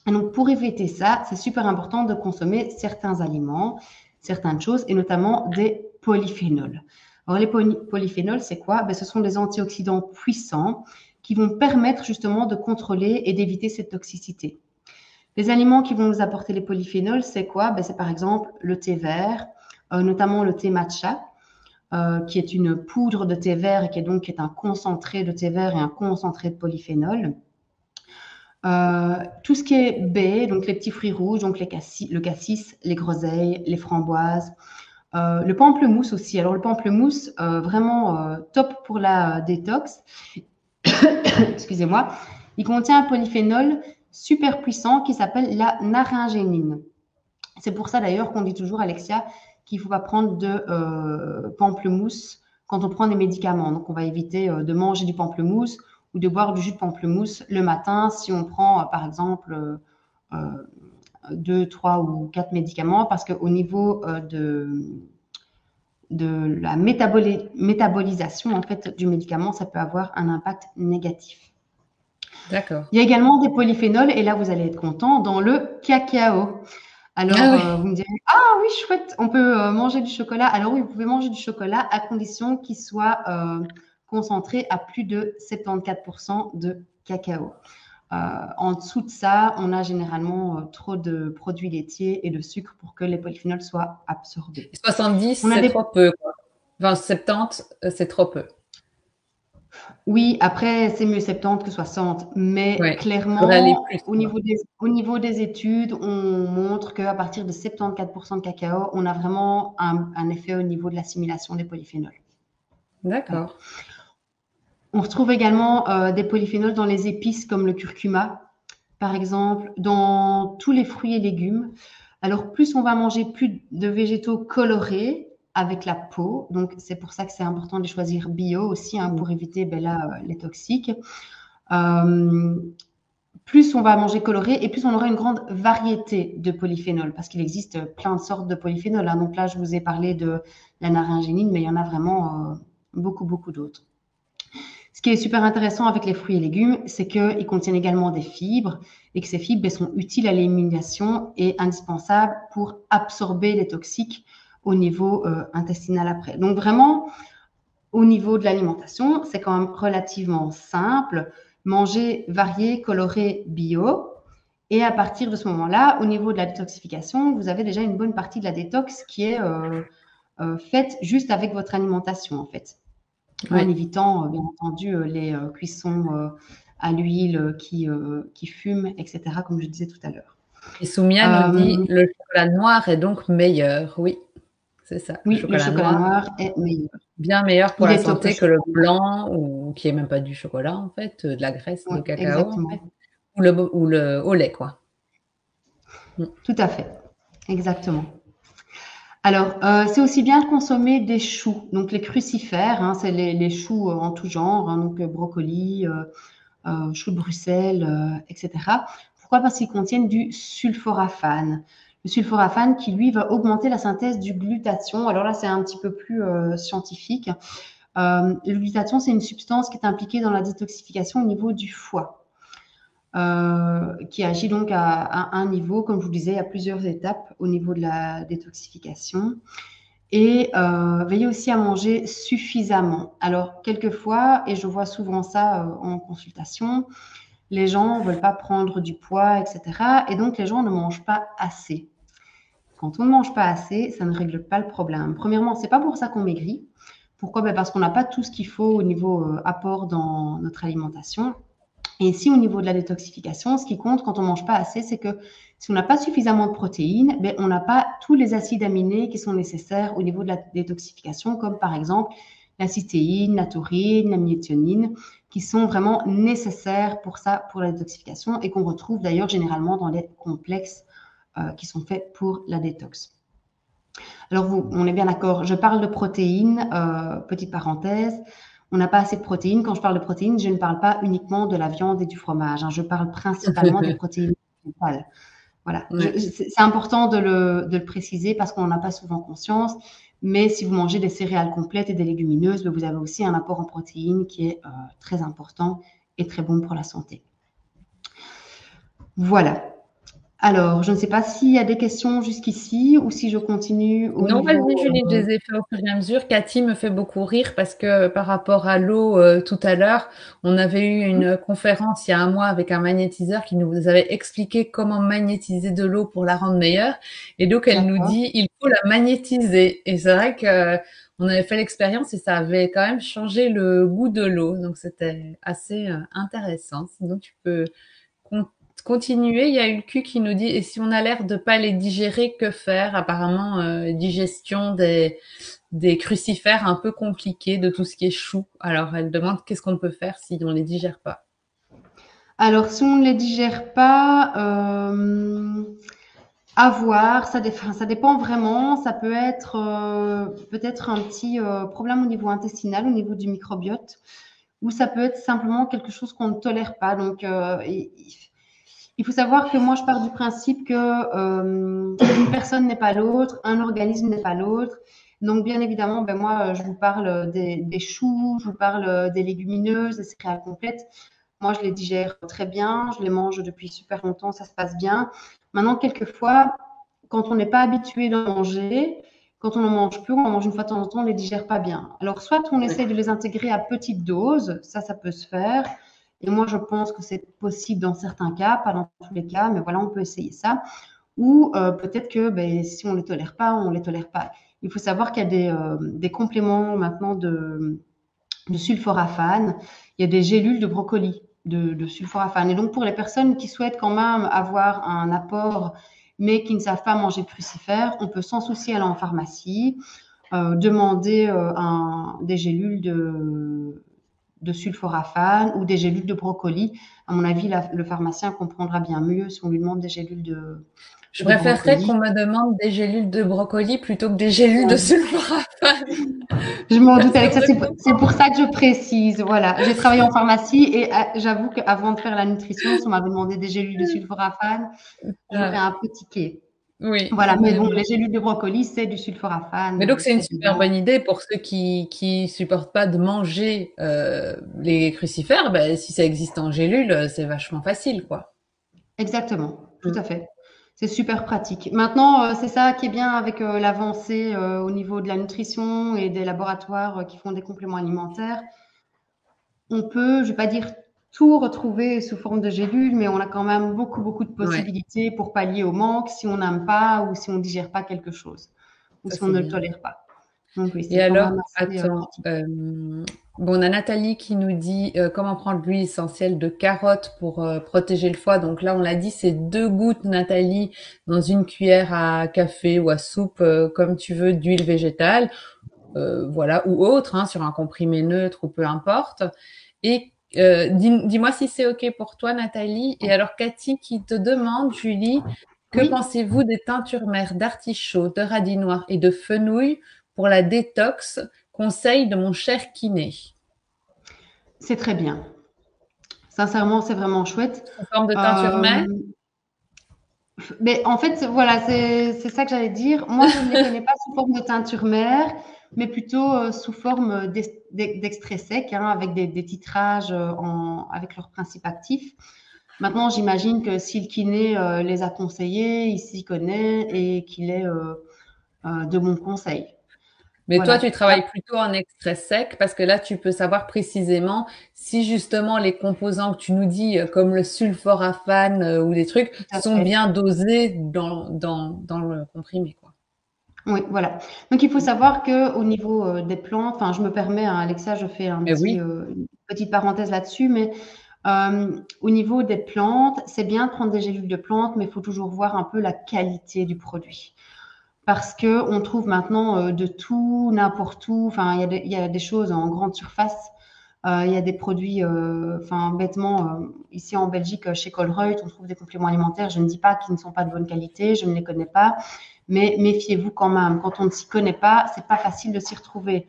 Et donc, pour éviter ça, c'est super important de consommer certains aliments, certaines choses, et notamment des polyphénols. Alors, les polyphénols, c'est quoi? Ben, ce sont des antioxydants puissants qui vont permettre justement de contrôler et d'éviter cette toxicité. Les aliments qui vont nous apporter les polyphénols, c'est quoi? Ben, c'est par exemple le thé vert, notamment le thé matcha, qui est une poudre de thé vert et qui est un concentré de thé vert et un concentré de polyphénol. Tout ce qui est baie, donc les petits fruits rouges, donc le cassis, les groseilles, les framboises, le pamplemousse aussi. Alors le pamplemousse, vraiment top pour la détox. Excusez-moi. Il contient un polyphénol super puissant qui s'appelle la naringénine. C'est pour ça d'ailleurs qu'on dit toujours, Alexia, qu'il ne faut pas prendre de pamplemousse quand on prend des médicaments. Donc on va éviter de manger du pamplemousse ou de boire du jus de pamplemousse le matin si on prend par exemple euh, 2, 3 ou 4 médicaments parce qu'au niveau de la métabolisation en fait, du médicament, ça peut avoir un impact négatif. D'accord. Il y a également des polyphénols, et là vous allez être content, dans le cacao. Ah Alors, oui. vous me direz, ah oui, chouette, on peut manger du chocolat. Alors oui, vous pouvez manger du chocolat à condition qu'il soit concentré à plus de 74% de cacao. En dessous de ça, on a généralement trop de produits laitiers et de sucre pour que les polyphénols soient absorbés. 70, On a c'est des trop peu, quoi. Enfin, 70, c'est trop peu. Oui, après, c'est mieux 70 que 60, mais Ouais. Il faudrait aller clairement, plus, quoi. au niveau des études, on montre qu'à partir de 74% de cacao, on a vraiment un effet au niveau de l'assimilation des polyphénols. Voilà. D'accord. On retrouve également des polyphénols dans les épices comme le curcuma. par exemple, dans tous les fruits et légumes. Alors, plus on va manger plus de végétaux colorés avec la peau, donc c'est pour ça que c'est important de les choisir bio aussi, hein, Mm. pour éviter ben là, les toxiques. Euh, Plus on va manger coloré et plus on aura une grande variété de polyphénols parce qu'il existe plein de sortes de polyphénols, hein. Donc là, je vous ai parlé de la naringénine, mais il y en a vraiment beaucoup, beaucoup d'autres. Ce qui est super intéressant avec les fruits et légumes, c'est qu'ils contiennent également des fibres et que ces fibres sont utiles à l'élimination et indispensables pour absorber les toxiques au niveau intestinal après. Donc vraiment, au niveau de l'alimentation, c'est quand même relativement simple. Manger varié, coloré, bio. Et à partir de ce moment-là, au niveau de la détoxification, vous avez déjà une bonne partie de la détox qui est faite juste avec votre alimentation, en fait, en Ouais. évitant, bien entendu, les cuissons à l'huile qui fument, etc., comme je disais tout à l'heure. Et Soumia nous dit Euh, le chocolat noir est donc meilleur. Oui, c'est ça. Le oui, le chocolat chocolat noir, noir est meilleur. bien meilleur pour Il la étoffe le santé que le chocolat. blanc ou qui est même pas du chocolat en fait, de la graisse Oui, de cacao en fait, exactement. ou le au lait quoi. Mm. Tout à fait. Exactement. Alors, c'est aussi bien de consommer des choux, donc les crucifères, hein, c'est les choux en tout genre, hein, donc brocoli, choux de Bruxelles, etc. Pourquoi? Parce qu'ils contiennent du sulforaphane. Le sulforaphane qui, lui, va augmenter la synthèse du glutathion. Alors là, c'est un petit peu plus scientifique. Le glutathion, c'est une substance qui est impliquée dans la détoxification au niveau du foie. Qui agit donc à un niveau, comme je vous disais, à plusieurs étapes au niveau de la détoxification. Et veillez aussi à manger suffisamment. Alors, quelquefois, et je vois souvent ça en consultation, les gens ne veulent pas prendre du poids, etc. Et donc, les gens ne mangent pas assez. Quand on ne mange pas assez, ça ne règle pas le problème. Premièrement, c'est pas pour ça qu'on maigrit. Pourquoi? Ben parce qu'on n'a pas tout ce qu'il faut au niveau apport dans notre alimentation. Et ici, au niveau de la détoxification, ce qui compte quand on mange pas assez, c'est que si on n'a pas suffisamment de protéines, ben, on n'a pas tous les acides aminés qui sont nécessaires au niveau de la détoxification, comme par exemple la cystéine, la taurine, la méthionine, qui sont vraiment nécessaires pour ça, pour la détoxification, et qu'on retrouve d'ailleurs généralement dans les complexes qui sont faits pour la détox. Alors, on est bien d'accord, je parle de protéines, petite parenthèse. On n'a pas assez de protéines. Quand je parle de protéines, je ne parle pas uniquement de la viande et du fromage, hein. Je parle principalement des protéines végétales. Voilà. Ouais. C'est important de le préciser parce qu'on n'en a pas souvent conscience. Mais si vous mangez des céréales complètes et des légumineuses, vous avez aussi un apport en protéines qui est très important et très bon pour la santé. Voilà. Alors, je ne sais pas s'il y a des questions jusqu'ici ou si je continue au Non, niveau. vas-y Julie, je les ai fait au fur et à mesure. Cathy me fait beaucoup rire parce que par rapport à l'eau tout à l'heure, on avait eu une conférence il y a un mois avec un magnétiseur qui nous avait expliqué comment magnétiser de l'eau pour la rendre meilleure. Et donc elle nous D'accord. dit il faut la magnétiser. Et c'est vrai que on avait fait l'expérience et ça avait quand même changé le goût de l'eau. Donc c'était assez intéressant. Sinon tu peux continuer. Il y a Ulcu qui nous dit, et si on a l'air de pas les digérer, que faire? Apparemment, digestion des crucifères un peu compliqué de tout ce qui est chou. Alors, elle demande qu'est-ce qu'on peut faire si on les digère pas. Alors, si on ne les digère pas, à voir, ça dépend vraiment. Ça peut être peut-être un petit problème au niveau intestinal, au niveau du microbiote, ou ça peut être simplement quelque chose qu'on ne tolère pas. Donc, il faut savoir que moi, je pars du principe que une personne n'est pas l'autre, un organisme n'est pas l'autre. Donc, bien évidemment, ben moi, je vous parle des choux, je vous parle des légumineuses, des céréales complètes. Moi, je les digère très bien, je les mange depuis super longtemps, ça se passe bien. Maintenant, quelquefois, quand on n'est pas habitué d'en manger, quand on en mange peu, on en mange une fois de temps en temps, on ne les digère pas bien. Alors, soit on essaie de les intégrer à petite dose, ça peut se faire. Et moi, je pense que c'est possible dans certains cas, pas dans tous les cas, mais voilà, on peut essayer ça. Ou peut-être que ben, si on ne les tolère pas, on ne les tolère pas. Il faut savoir qu'il y a des compléments maintenant de sulforaphane. Il y a des gélules de brocoli de sulforaphane. Et donc, pour les personnes qui souhaitent quand même avoir un apport, mais qui ne savent pas manger de crucifères, on peut sans souci aller en pharmacie, demander des gélules de sulforaphane ou des gélules de brocoli. À mon avis, le pharmacien comprendra bien mieux si on lui demande des gélules Je de préférerais qu'on brocoli. me demande des gélules de brocoli plutôt que des gélules de Ouais. sulforaphane. Je m'en doute avec ça. Personne ne C'est pour ça que je précise. Voilà. J'ai travaillé en pharmacie et j'avoue qu'avant de faire la nutrition, si on m'avait demandé des gélules de sulforaphane, j'aurais comprend. un peu tiqué. Oui, Voilà. Mais bon, oui. les gélules de brocoli, c'est du sulforaphane, Mais donc c'est une c'est super dedans. bonne idée pour ceux qui supportent pas de manger les crucifères. Ben, si ça existe en gélule, c'est vachement facile, quoi. Exactement. Tout Mm. à fait. C'est super pratique. Maintenant, c'est ça qui est bien avec l'avancée au niveau de la nutrition et des laboratoires qui font des compléments alimentaires. On peut, je vais pas dire tout retrouver sous forme de gélules, mais on a quand même beaucoup, beaucoup de Ouais, possibilités pour pallier au manque si on n'aime pas ou si on digère pas quelque chose ou ça si on c'est ne le bien. tolère pas. Donc oui, Et c'est quand alors, même assez attends, pratique. bon, on a Nathalie qui nous dit comment prendre l'huile essentielle de carotte pour protéger le foie. Donc là, on l'a dit, c'est 2 gouttes, Nathalie, dans une cuillère à café ou à soupe, comme tu veux, d'huile végétale, voilà, ou autre, hein, sur un comprimé neutre ou peu importe. Et dis-moi si c'est OK pour toi, Nathalie. Et alors, Cathy qui te demande, Julie, que Oui, pensez-vous des teintures mères d'artichaut, de radis noir et de fenouil pour la détox? Conseil de mon cher kiné. c'est très bien. Sincèrement, c'est vraiment chouette. Sous forme de teinture mère? Euh, Mais en fait, voilà, c'est ça que j'allais dire. Moi, je ne les connais pas sous forme de teinture mère, mais plutôt sous forme d'extrait sec, hein, avec des titrages avec leurs principes actifs. Maintenant, j'imagine que si le kiné les a conseillés, il s'y connaît et qu'il est de mon conseil. Mais toi, tu Voilà, travailles plutôt en extrait sec parce que là, tu peux savoir précisément si justement les composants que tu nous dis, comme le sulforaphane ou des trucs, tout à sont fait. bien dosés dans le comprimé, quoi. Oui, voilà. Donc, il faut savoir que au niveau des plantes, enfin, je me permets, hein, Alexia, je fais Mais oui, une petite parenthèse là-dessus, mais au niveau des plantes, c'est bien de prendre des gélules de plantes, mais il faut toujours voir un peu la qualité du produit. Parce que on trouve maintenant de tout, n'importe où. Enfin, il y a des choses en grande surface. Il y a des produits, enfin, bêtement, ici en Belgique, chez Colruyt, on trouve des compléments alimentaires. Je ne dis pas qu'ils ne sont pas de bonne qualité, je ne les connais pas, mais méfiez-vous quand même. Quand on ne s'y connaît pas, c'est pas facile de s'y retrouver.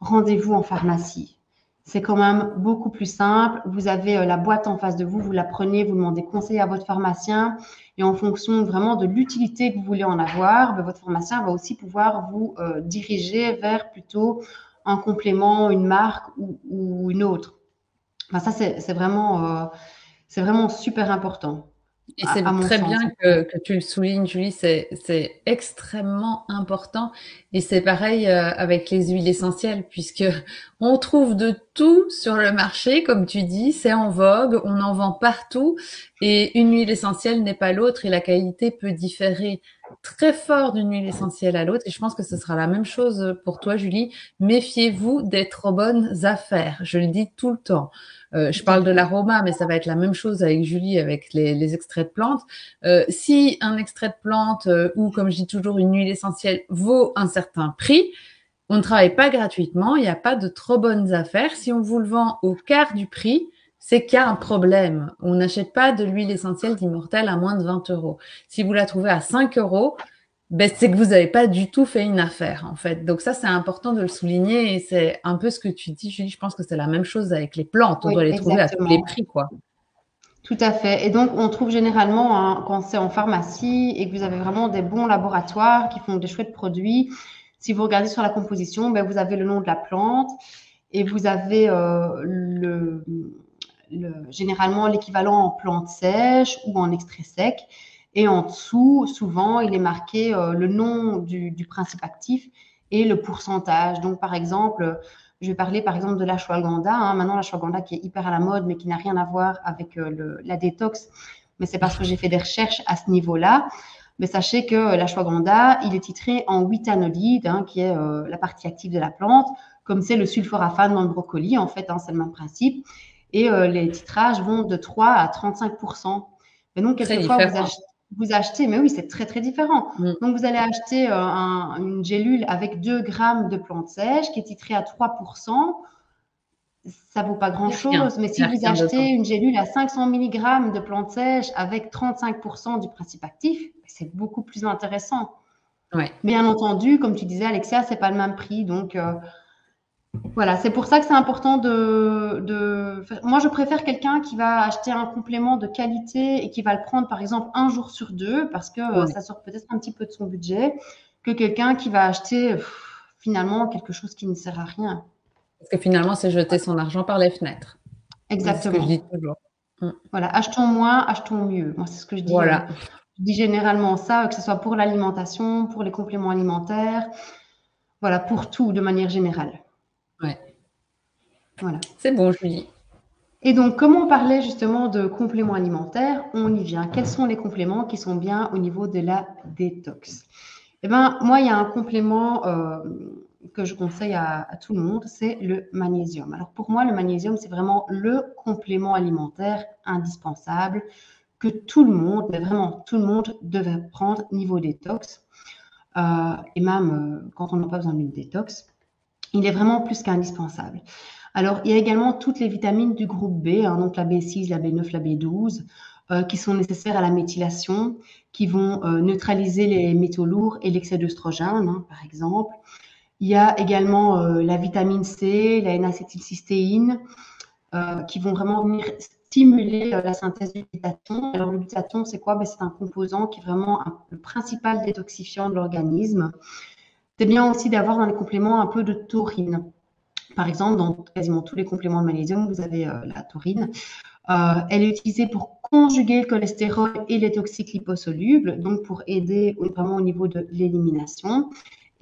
Rendez-vous en pharmacie. C'est quand même beaucoup plus simple. Vous avez la boîte en face de vous, vous la prenez, vous demandez conseil à votre pharmacien et en fonction vraiment de l'utilité que vous voulez en avoir, ben, votre pharmacien va aussi pouvoir vous diriger vers plutôt un complément, une marque ou une autre. Enfin, ça, c'est vraiment super important, et à c'est mon très sens. bien que tu le soulignes, Julie, c'est extrêmement important. Et c'est pareil avec les huiles essentielles, puisque on trouve de tout sur le marché, comme tu dis, c'est en vogue, on en vend partout, et une huile essentielle n'est pas l'autre, et la qualité peut différer très fort d'une huile essentielle à l'autre. Et je pense que ce sera la même chose pour toi, Julie. Méfiez-vous des trop bonnes affaires. Je le dis tout le temps. Je Tout à parle de fait. l'aroma, mais ça va être la même chose avec Julie, avec les extraits de plantes. Si un extrait de plante ou, comme je dis toujours, une huile essentielle vaut un certain prix, on ne travaille pas gratuitement, il n'y a pas de trop bonnes affaires. Si on vous le vend au quart du prix, c'est qu'il y a un problème. On n'achète pas de l'huile essentielle d'Immortel à moins de 20 euros. Si vous la trouvez à 5 euros, ben, c'est que vous n'avez pas du tout fait une affaire, en fait. Donc ça, c'est important de le souligner et c'est un peu ce que tu dis, Julie. Je pense que c'est la même chose avec les plantes. On Oui, doit les trouver à tous les exactement. prix, quoi. Tout à fait. Et donc, on trouve généralement, hein, quand c'est en pharmacie et que vous avez vraiment des bons laboratoires qui font des chouettes produits, si vous regardez sur la composition, ben, vous avez le nom de la plante et vous avez généralement l'équivalent en plante sèche ou en extrait sec. Et en dessous, souvent, il est marqué le nom du principe actif et le pourcentage. Donc, par exemple, je vais parler par exemple de l'ashwagandha. Hein. Maintenant, l'ashwagandha qui est hyper à la mode, mais qui n'a rien à voir avec la détox. Mais c'est parce que j'ai fait des recherches à ce niveau-là. Mais sachez que l'ashwagandha, il est titré en 8-anolide, hein, qui est la partie active de la plante, comme c'est le sulforaphane dans le brocoli, en fait, hein, c'est le même principe. Et les titrages vont de 3 à 35. Et donc, Très quelquefois, différent. vous achetez, mais oui, c'est très, très différent. Mm. Donc, vous allez acheter une gélule avec 2 grammes de plantes sèches qui est titrée à 3%. ça vaut pas C'est rien. grand-chose. Mais Il si n'y a vous rien achetez dedans. une gélule à 500 mg de plantes sèches avec 35% du principe actif, c'est beaucoup plus intéressant. Ouais. Bien entendu, comme tu disais, Alexia, c'est pas le même prix. Donc, voilà, c'est pour ça que c'est important Moi, je préfère quelqu'un qui va acheter un complément de qualité et qui va le prendre, par exemple, un jour sur deux, parce que Ouais. ça sort peut-être un petit peu de son budget, que quelqu'un qui va acheter finalement quelque chose qui ne sert à rien. Parce que finalement, c'est jeter son argent par les fenêtres. Moi, c'est ce que je dis Exactement. toujours. Mm. Voilà, achetons moins, achetons mieux. Moi, c'est ce que je dis. Voilà. Je dis généralement ça, que ce soit pour l'alimentation, pour les compléments alimentaires, voilà, pour tout de manière générale. Ouais. Voilà. C'est bon, Julie. Et donc, comme on parlait justement de compléments alimentaires, on y vient. Quels sont les compléments qui sont bien au niveau de la détox? Eh ben, moi, il y a un complément que je conseille à tout le monde, c'est le magnésium. Alors, pour moi, le magnésium, c'est vraiment le complément alimentaire indispensable que tout le monde, mais vraiment tout le monde, devait prendre niveau détox. Et même quand on n'a pas besoin d'une détox, il est vraiment plus qu'indispensable. Alors, il y a également toutes les vitamines du groupe B, hein, donc la B6, la B9, la B12, qui sont nécessaires à la méthylation, qui vont neutraliser les métaux lourds et l'excès d'œstrogène, hein, par exemple. Il y a également la vitamine C, la N-acétylcystéine, qui vont vraiment venir stimuler la synthèse du glutathion. Alors, le glutathion, c'est quoi? Ben, c'est un composant qui est vraiment le principal détoxifiant de l'organisme. C'est bien aussi d'avoir dans les compléments un peu de taurine. Par exemple, dans quasiment tous les compléments de magnésium, vous avez la taurine. Elle est utilisée pour conjuguer le cholestérol et les toxiques liposolubles, donc pour aider vraiment au niveau de l'élimination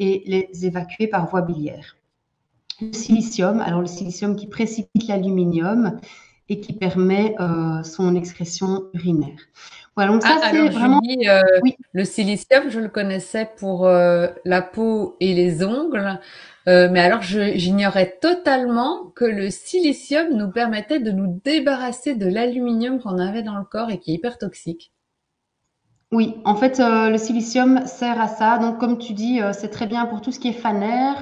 et les évacuer par voie biliaire. Le silicium, alors le silicium qui précipite l'aluminium et qui permet son excrétion urinaire. Voilà, donc Ah, ça c'est alors vraiment... Julie, Oui, le silicium, je le connaissais pour la peau et les ongles, mais alors j'ignorais totalement que le silicium nous permettait de nous débarrasser de l'aluminium qu'on avait dans le corps et qui est hyper toxique. oui, en fait, le silicium sert à ça. Donc, comme tu dis, c'est très bien pour tout ce qui est faner,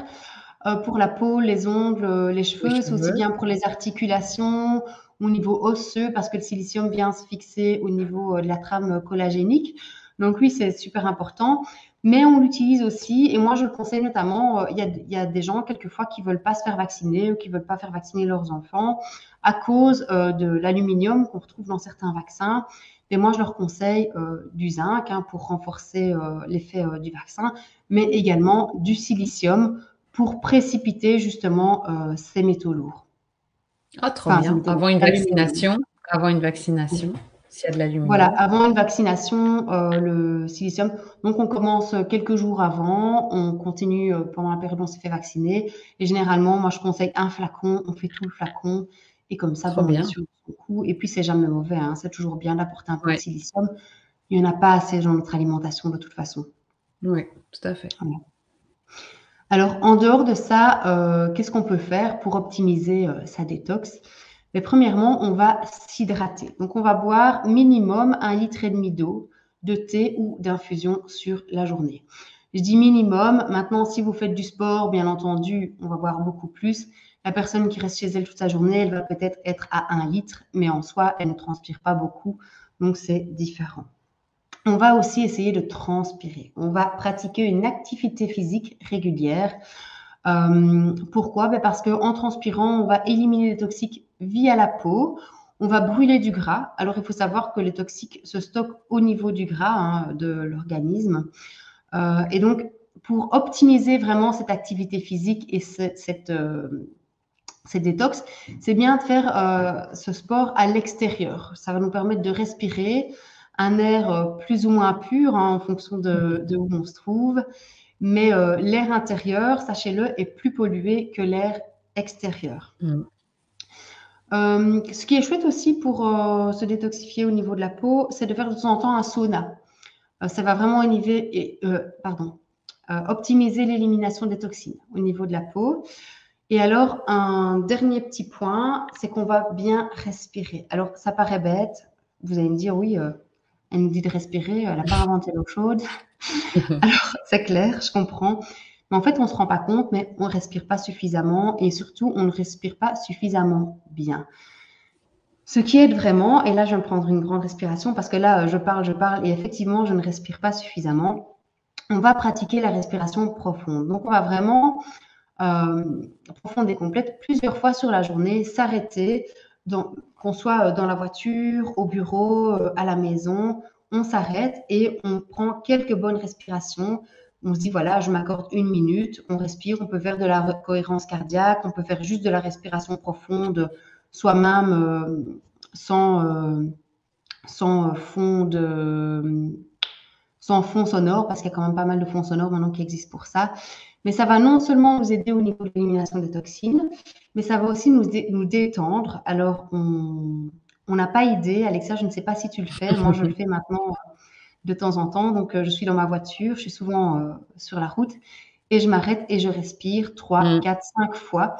pour la peau, les ongles, les Les cheveux. C'est aussi cheveux. bien pour les articulations, au niveau osseux, parce que le silicium vient se fixer au niveau de la trame collagénique. Donc, oui, c'est super important. Mais on l'utilise aussi, et moi, je le conseille notamment, il y a des gens, quelquefois, qui veulent pas se faire vacciner ou qui veulent pas faire vacciner leurs enfants à cause de l'aluminium qu'on retrouve dans certains vaccins. Et moi, je leur conseille du zinc hein, pour renforcer l'effet du vaccin, mais également du silicium pour précipiter justement ces métaux lourds. Ah, trop Enfin, ces bien. métaux lourds, l'aluminium. Avant une vaccination, s'il y a de Voilà, l'aluminium. avant une vaccination, le silicium. Donc, on commence quelques jours avant, on continue pendant la période où on s'est fait vacciner. Et généralement, moi, je conseille un flacon, on fait tout le flacon. Et comme ça, Trop bon, on est bien. sûr de son coup. Et puis, c'est jamais mauvais, hein, c'est toujours bien d'apporter un peu de Ouais, silicium. Il n'y en a pas assez dans notre alimentation de toute façon. oui, tout à fait. Voilà. Alors, en dehors de ça, qu'est-ce qu'on peut faire pour optimiser sa détox? Mais premièrement, on va s'hydrater. Donc, on va boire minimum 1,5 litre d'eau, de thé ou d'infusion sur la journée. Je dis minimum. Maintenant, si vous faites du sport, bien entendu, on va boire beaucoup plus. La personne qui reste chez elle toute sa journée, elle va peut-être être à 1 litre, mais en soi, elle ne transpire pas beaucoup. Donc, c'est différent. On va aussi essayer de transpirer. On va pratiquer une activité physique régulière. Pourquoi? Ben parce qu'en transpirant, on va éliminer les toxiques via la peau. On va brûler du gras. Alors, il faut savoir que les toxiques se stockent au niveau du gras hein, de l'organisme. Et donc, pour optimiser vraiment cette activité physique et cette détox, c'est bien de faire ce sport à l'extérieur. Ça va nous permettre de respirer un air plus ou moins pur hein, en fonction de où on se trouve. Mais l'air intérieur, sachez-le, est plus pollué que l'air extérieur. Mm. Ce qui est chouette aussi pour se détoxifier au niveau de la peau, c'est de faire de temps en temps un sauna. Ça va vraiment optimiser l'élimination des toxines au niveau de la peau. Et alors, un dernier petit point, c'est qu'on va bien respirer. Alors, ça paraît bête. Vous allez me dire, oui, elle nous dit de respirer, elle n'a pas inventé l'eau chaude. Alors, c'est clair, je comprends. Mais en fait, on ne se rend pas compte, mais on ne respire pas suffisamment et surtout, on ne respire pas suffisamment bien. Ce qui aide vraiment, et là, je vais me prendre une grande respiration parce que là, je parle et effectivement, je ne respire pas suffisamment. On va pratiquer la respiration profonde. Donc, on va vraiment profonde et complète plusieurs fois sur la journée, s'arrêter, qu'on soit dans la voiture, au bureau, à la maison, on s'arrête et on prend quelques bonnes respirations. On se dit, voilà, je m'accorde 1 minute, on respire, on peut faire de la cohérence cardiaque, on peut faire juste de la respiration profonde soi-même sans, sans fond sans fond sonore, parce qu'il y a quand même pas mal de fonds sonores maintenant qui existent pour ça. Mais ça va non seulement nous aider au niveau de l'élimination des toxines, mais ça va aussi nous détendre. Alors, on n'a pas idée. Alexia, je ne sais pas si tu le fais. Moi, je le fais maintenant de temps en temps. Donc, je suis dans ma voiture, je suis souvent sur la route et je m'arrête et je respire 3, Mm. 4, 5 fois.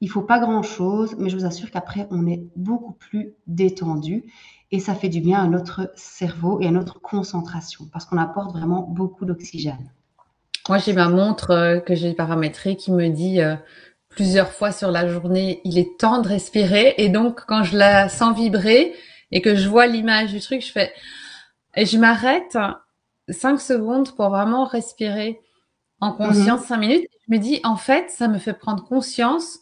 Il faut pas grand-chose, mais je vous assure qu'après, on est beaucoup plus détendu et ça fait du bien à notre cerveau et à notre concentration parce qu'on apporte vraiment beaucoup d'oxygène. Moi, j'ai ma montre que j'ai paramétrée qui me dit plusieurs fois sur la journée, il est temps de respirer. Et donc, quand je la sens vibrer et que je vois l'image du truc, je fais et je m'arrête 5 secondes pour vraiment respirer en conscience Mhm. 5 minutes. Je me dis, en fait, ça me fait prendre conscience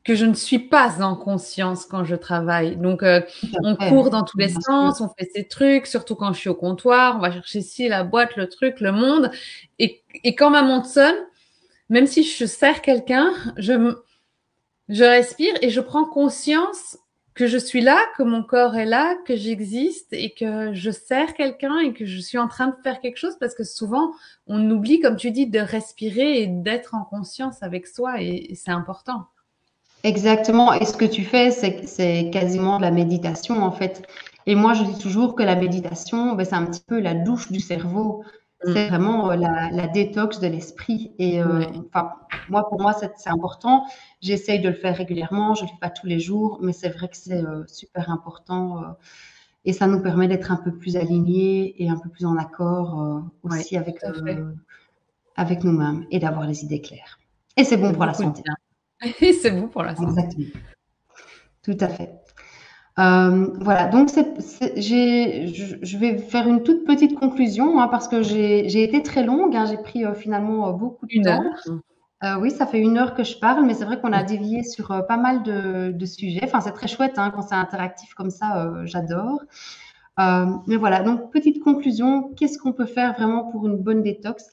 que je ne suis pas en conscience quand je travaille. Donc, Tout à on fait, court dans tous les bien sûr. sens, on fait ces trucs, surtout quand je suis au comptoir, on va chercher ici la boîte, le truc, le monde. Et quand ma montre sonne, même si je sers quelqu'un, je respire et je prends conscience que je suis là, que mon corps est là, que j'existe et que je sers quelqu'un et que je suis en train de faire quelque chose parce que souvent, on oublie, comme tu dis, de respirer et d'être en conscience avec soi et c'est important. Exactement. Et ce que tu fais, c'est quasiment de la méditation, en fait. Et moi, je dis toujours que la méditation, ben, c'est un petit peu la douche du cerveau. C'est Mm. vraiment la détox de l'esprit. Et Ouais, enfin, moi, pour moi, c'est important. J'essaye de le faire régulièrement. Je ne le fais pas tous les jours, mais c'est vrai que c'est super important. Et ça nous permet d'être un peu plus alignés et un peu plus en accord ouais, aussi tout à fait. avec nous-mêmes et d'avoir les idées claires. Et c'est Ça bon fait pour la beaucoup de santé. bien. Et c'est bon pour la santé. Exactement. Tout à fait. Voilà, donc je vais faire une toute petite conclusion hein, parce que j'ai été très longue, hein, j'ai pris finalement beaucoup de Une temps. heure. Oui, ça fait 1 heure que je parle, mais c'est vrai qu'on a dévié sur pas mal de sujets. Enfin, c'est très chouette hein, quand c'est interactif comme ça, j'adore. Mais voilà, donc petite conclusion, qu'est-ce qu'on peut faire vraiment pour une bonne détox?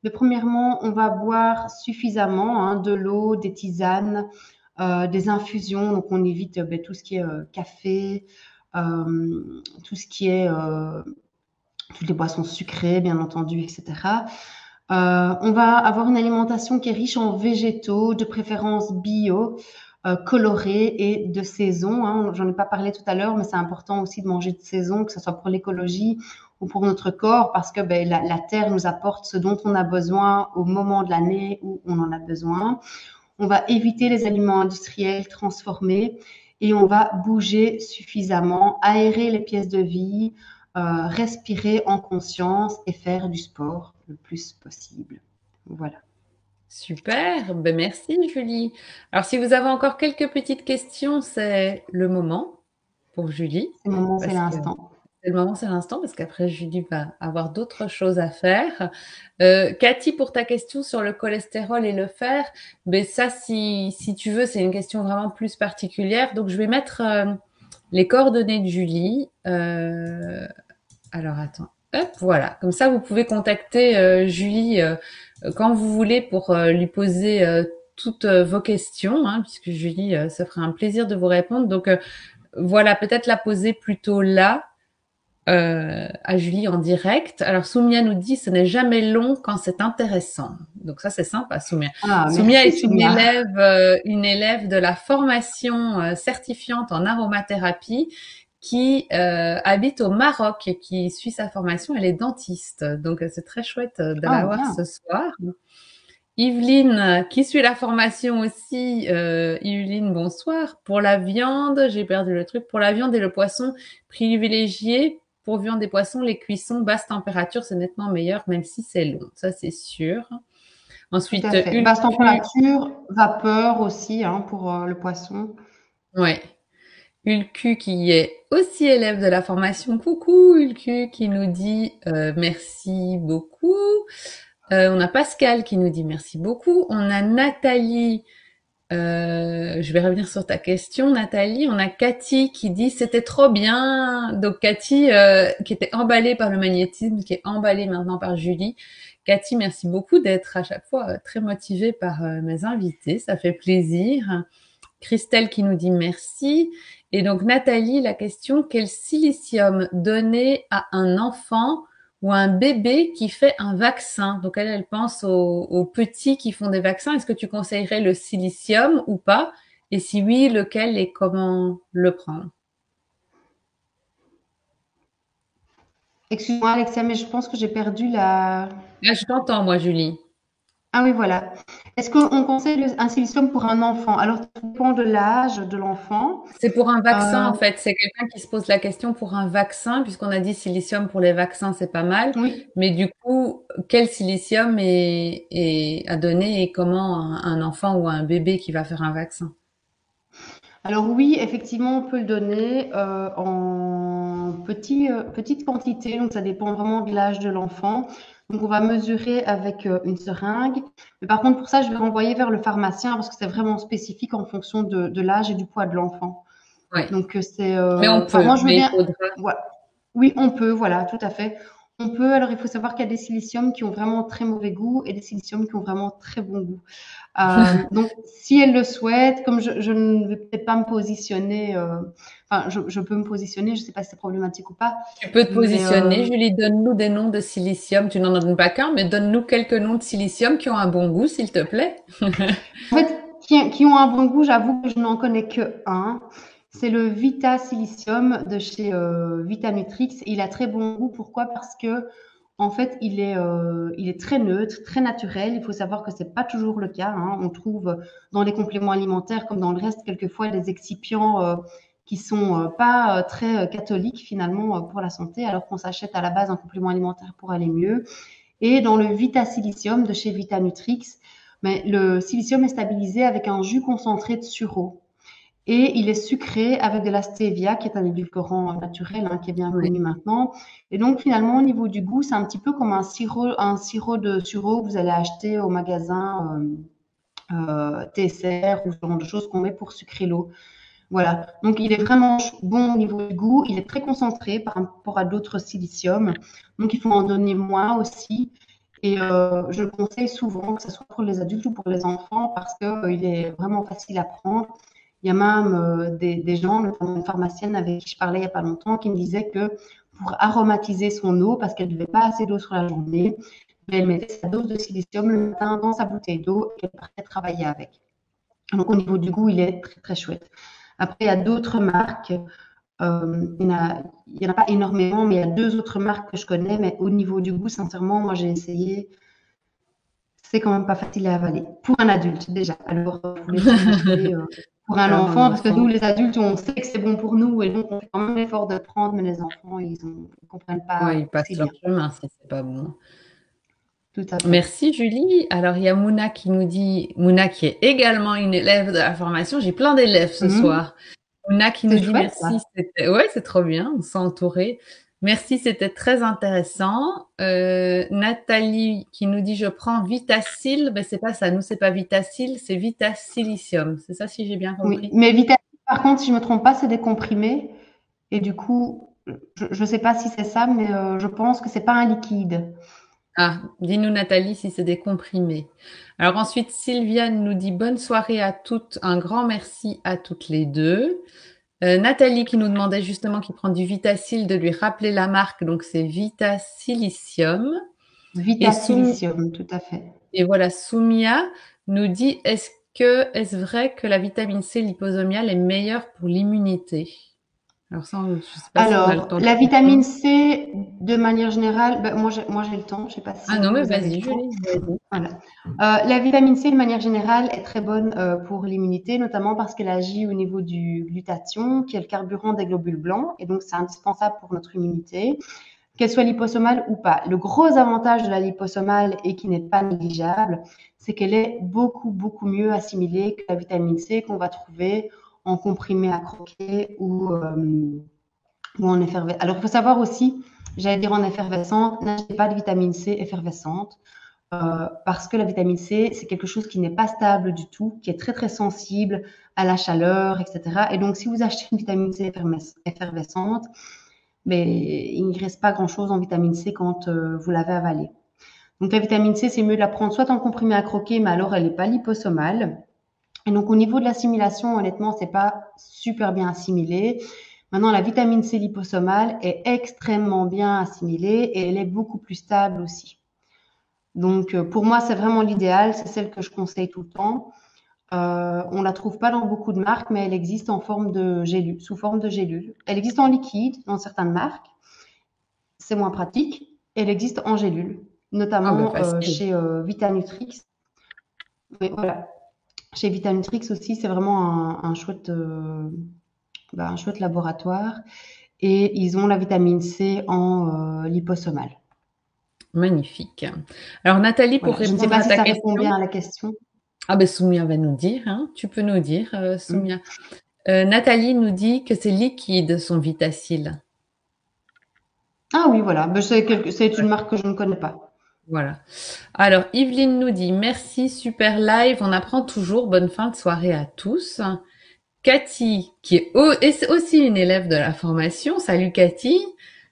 Mais premièrement, on va boire suffisamment hein, de l'eau, des tisanes, des infusions. Donc, on évite ben, tout ce qui est café, tout ce qui est toutes les boissons sucrées, bien entendu, etc. On va avoir une alimentation qui est riche en végétaux, de préférence bio, colorés et de saison. Hein. J'en ai pas parlé tout à l'heure, mais c'est important aussi de manger de saison, que ce soit pour l'écologie ou pour notre corps, parce que ben, la terre nous apporte ce dont on a besoin au moment de l'année où on en a besoin. On va éviter les aliments industriels transformés et on va bouger suffisamment, aérer les pièces de vie, respirer en conscience et faire du sport le plus possible. Voilà. Super, ben merci Julie. Alors si vous avez encore quelques petites questions, c'est le moment pour Julie, C'est le moment, c'est parce que l'instant. c'est le moment, c'est l'instant, parce qu'après Julie va avoir d'autres choses à faire. Cathy, pour ta question sur le cholestérol et le fer, ben ça, si tu veux, c'est une question vraiment plus particulière. Donc je vais mettre les coordonnées de Julie. Alors attends, hop, voilà. Comme ça, vous pouvez contacter Julie quand vous voulez pour lui poser toutes vos questions, hein, puisque Julie, ça fera un plaisir de vous répondre. Donc voilà, peut-être la poser plutôt là à Julie en direct. Alors Soumia nous dit ce n'est jamais long quand c'est intéressant. Donc ça c'est sympa Soumia. Ah, Soumia merci est Soumia. une élève de la formation certifiante en aromathérapie qui habite au Maroc et qui suit sa formation. Elle est dentiste. Donc c'est très chouette de Ah, la voir bien. ce soir. Yveline, qui suit la formation aussi. Yveline, bonsoir. Pour la viande, j'ai perdu le truc. Pour la viande et le poisson, privilégié. Pour viande et poisson, les cuissons basse température, c'est nettement meilleur, même si c'est long. Ça, c'est sûr. Tout Ensuite, à fait. Basse Ulcu, température, vapeur aussi, hein, pour le poisson. ouais. Ulcu qui est aussi élève de la formation. Coucou Ulcu qui nous dit merci beaucoup. On a Pascal qui nous dit merci beaucoup. On a Nathalie. Je vais revenir sur ta question, Nathalie. On a Cathy qui dit c'était trop bien. Donc Cathy qui était emballée par le magnétisme, qui est emballée maintenant par Julie. Cathy, merci beaucoup d'être à chaque fois très motivée par mes invités. Ça fait plaisir. Christelle qui nous dit merci. Et donc Nathalie, la question, quel silicium donner à un enfant ou à un bébé qui fait un vaccin? Donc elle pense aux petits qui font des vaccins. Est-ce que tu conseillerais le silicium ou pas? Et si oui, lequel et comment le prendre? Excuse-moi, Alexia, mais je pense que j'ai perdu la. Là, je t'entends, moi, Julie. Ah oui, voilà. Est-ce qu'on conseille un silicium pour un enfant? Alors, tout dépend de l'âge de l'enfant. C'est pour un vaccin, Euh, en fait. C'est quelqu'un qui se pose la question pour un vaccin, puisqu'on a dit silicium pour les vaccins, c'est pas mal. oui. Mais du coup, quel silicium est à donner et comment un enfant ou un bébé qui va faire un vaccin? Alors oui, effectivement, on peut le donner en petite quantité. Donc, ça dépend vraiment de l'âge de l'enfant. Donc, on va mesurer avec une seringue. Mais par contre, pour ça, je vais renvoyer vers le pharmacien parce que c'est vraiment spécifique en fonction de l'âge et du poids de l'enfant. Ouais. Donc, Mais on enfin, peut, moi, je veux mais il bien. faudra. Voilà. Oui, on peut, voilà, tout à fait. On peut. Alors, il faut savoir qu'il y a des siliciums qui ont vraiment très mauvais goût et des siliciums qui ont vraiment très bon goût. Donc, si elle le souhaite, comme je ne vais peut-être pas me positionner, enfin, je peux me positionner, je ne sais pas si c'est problématique ou pas, Tu peux te mais positionner. Julie, donne-nous des noms de silicium. Tu n'en donnes pas qu'un, mais donne-nous quelques noms de silicium qui ont un bon goût, s'il te plaît. en fait, qui ont un bon goût, j'avoue que je n'en connais que un. C'est le Vita Silicium de chez Vitanutrix. Il a très bon goût. Pourquoi? Parce que en fait, il est très neutre, très naturel. Il faut savoir que c'est pas toujours le cas, hein. On trouve dans les compléments alimentaires, comme dans le reste, quelquefois des excipients qui sont pas très catholiques finalement pour la santé, alors qu'on s'achète à la base un complément alimentaire pour aller mieux. Et dans le Vitasilicium de chez Vitanutrix, mais le silicium est stabilisé avec un jus concentré de sureau. Et il est sucré avec de la stevia, qui est un édulcorant naturel, hein, qui est bien Oui. connu maintenant. Et donc, finalement, au niveau du goût, c'est un petit peu comme un sirop de sureau que vous allez acheter au magasin TSR ou ce genre de choses qu'on met pour sucrer l'eau. Voilà. Donc, il est vraiment bon au niveau du goût. Il est très concentré par rapport à d'autres siliciums. Donc, il faut en donner moins aussi. Et je le conseille souvent, que ce soit pour les adultes ou pour les enfants, parce qu'il est vraiment facile à prendre. Il y a même des gens, notamment une pharmacienne avec qui je parlais il n'y a pas longtemps, qui me disait que pour aromatiser son eau, parce qu'elle ne buvait pas assez d'eau sur la journée, elle mettait sa dose de silicium le matin dans sa bouteille d'eau et qu'elle partait travailler avec. Donc au niveau du goût, il est très très chouette. Après, il y a d'autres marques. Il y en a pas énormément, mais il y a deux autres marques que je connais. Mais au niveau du goût, sincèrement, moi j'ai essayé. C'est quand même pas facile à avaler. Pour un adulte, déjà. Alors, vous laissez imaginer pour un Faire un enfant, parce que nous, enfant. les adultes, on sait que c'est bon pour nous, et donc on fait quand même l'effort de prendre, mais les enfants, ils ne comprennent Ouais, pas ils passent aussi leur bien. chemin si c'est pas bon. Tout à fait. Merci Julie. Alors il y a Mouna qui nous dit, Mouna qui est également une élève de la formation. J'ai plein d'élèves ce Mhm. soir. Mouna qui C'est nous dit chouette, merci. ça. Ouais, c'est trop bien. On s'est entouré. Merci, c'était très intéressant. Nathalie qui nous dit je prends Vitacil. Ben c'est pas ça. Nous c'est pas Vitacil, c'est Vitacilicium. C'est ça si j'ai bien Oui. compris. Mais Vitamine, par contre, si je ne me trompe pas, c'est des comprimés. Et du coup, je ne sais pas si c'est ça, mais je pense que c'est pas un liquide. Ah, dis-nous Nathalie si c'est des comprimés. Alors ensuite, Sylviane nous dit bonne soirée à toutes, un grand merci à toutes les deux. Nathalie qui nous demandait justement qui prend du Vitacil de lui rappeler la marque, donc c'est Vitacilicium. Et, Vitasilicium, tout à fait. et voilà, Soumia nous dit est-ce vrai que la vitamine C liposomiale est meilleure pour l'immunité? Alors ça, je ne sais pas si on a le Alors, temps de la vitamine répondre. C, de manière générale, ben, moi j'ai le temps, je ne sais pas Ah si non, vous, mais vous avez le vas-y, temps. Julie, vas-y. Voilà. La vitamine C, de manière générale, est très bonne pour l'immunité, notamment parce qu'elle agit au niveau du glutathion, qui est le carburant des globules blancs, et donc c'est indispensable pour notre immunité. qu'elle soit liposomale ou pas. Le gros avantage de la liposomale et qui n'est pas négligeable, c'est qu'elle est beaucoup, beaucoup mieux assimilée que la vitamine C qu'on va trouver en comprimé à croquer ou en effervescente. Alors, il faut savoir aussi, j'allais dire en effervescente, n'achetez pas de vitamine C effervescente. Parce que la vitamine C, c'est quelque chose qui n'est pas stable du tout, qui est très très sensible à la chaleur, etc. Et donc, si vous achetez une vitamine C effervescente, mais il ne reste pas grand-chose en vitamine C quand vous l'avez avalée. Donc, la vitamine C, c'est mieux de la prendre soit en comprimé à croquer, mais alors elle n'est pas liposomale. Et donc, au niveau de l'assimilation, honnêtement, c'est pas super bien assimilé. Maintenant, la vitamine C liposomale est extrêmement bien assimilée et elle est beaucoup plus stable aussi. Donc, pour moi, c'est vraiment l'idéal. C'est celle que je conseille tout le temps. On la trouve pas dans beaucoup de marques, mais elle existe en forme de gélule, sous forme de gélule. Elle existe en liquide dans certaines marques. C'est moins pratique. Elle existe en gélule, Ah ben notamment facile. chez Vitanutrix. Mais voilà, chez Vitanutrix aussi, c'est vraiment un chouette laboratoire. Et ils ont la vitamine C en liposomale. Magnifique. Alors Nathalie, pour Voilà. Je ne sais répondre pas à si ta ça répond question, bien à la question. ah ben Soumia va nous dire, hein, tu peux nous dire, Hmm. Soumia. Nathalie nous dit que c'est liquide son Vitacil. Ah oui, voilà. Ben, c'est une marque que je ne connais pas. Voilà. Alors Yveline nous dit merci, super live, on apprend toujours, bonne fin de soirée à tous. Cathy, qui est aussi une élève de la formation, salut Cathy,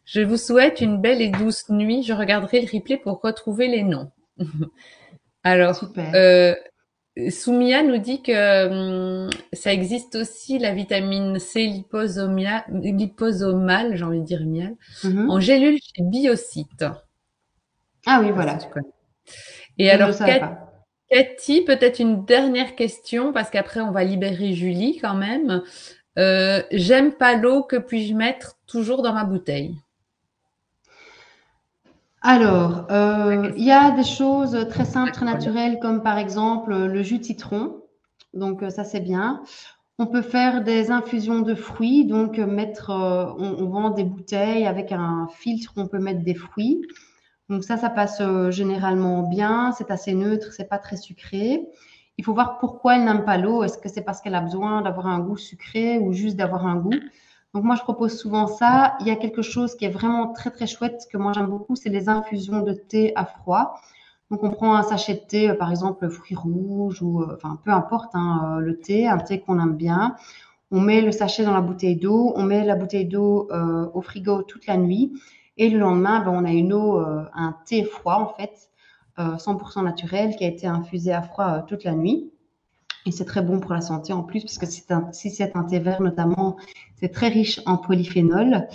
je vous souhaite une belle et douce nuit, je regarderai le replay pour retrouver les noms. Alors, Super. Soumia nous dit que ça existe aussi la vitamine C liposomale, j'ai envie de dire miel, en Mhm. gélule chez Biocyte. Ah oui, Je sais pas si tu voilà. connais. Et Je ne le alors, savais pas. Cathy, peut-être une dernière question, parce qu'après on va libérer Julie quand même. J'aime pas l'eau, que puis-je mettre toujours dans ma bouteille? Alors, La il question. y a des choses très simples, très D'accord. naturelles, comme par exemple le jus de citron. Donc, ça, c'est bien. On peut faire des infusions de fruits. Donc, on vend des bouteilles avec un filtre, on peut mettre des fruits. Donc ça passe généralement bien. C'est assez neutre, c'est pas très sucré. Il faut voir pourquoi elle n'aime pas l'eau. Est-ce que c'est parce qu'elle a besoin d'avoir un goût sucré ou juste d'avoir un goût? Donc moi, je propose souvent ça. Il y a quelque chose qui est vraiment très très chouette que moi j'aime beaucoup, c'est les infusions de thé à froid. Donc on prend un sachet de thé, par exemple fruits rouges ou enfin peu importe hein, le thé, un thé qu'on aime bien. On met le sachet dans la bouteille d'eau, on met la bouteille d'eau au frigo toute la nuit et le lendemain, ben, on a un thé froid en fait, 100% naturel qui a été infusé à froid toute la nuit. Et c'est très bon pour la santé en plus, parce que si c'est un thé vert notamment, c'est très riche en polyphénol.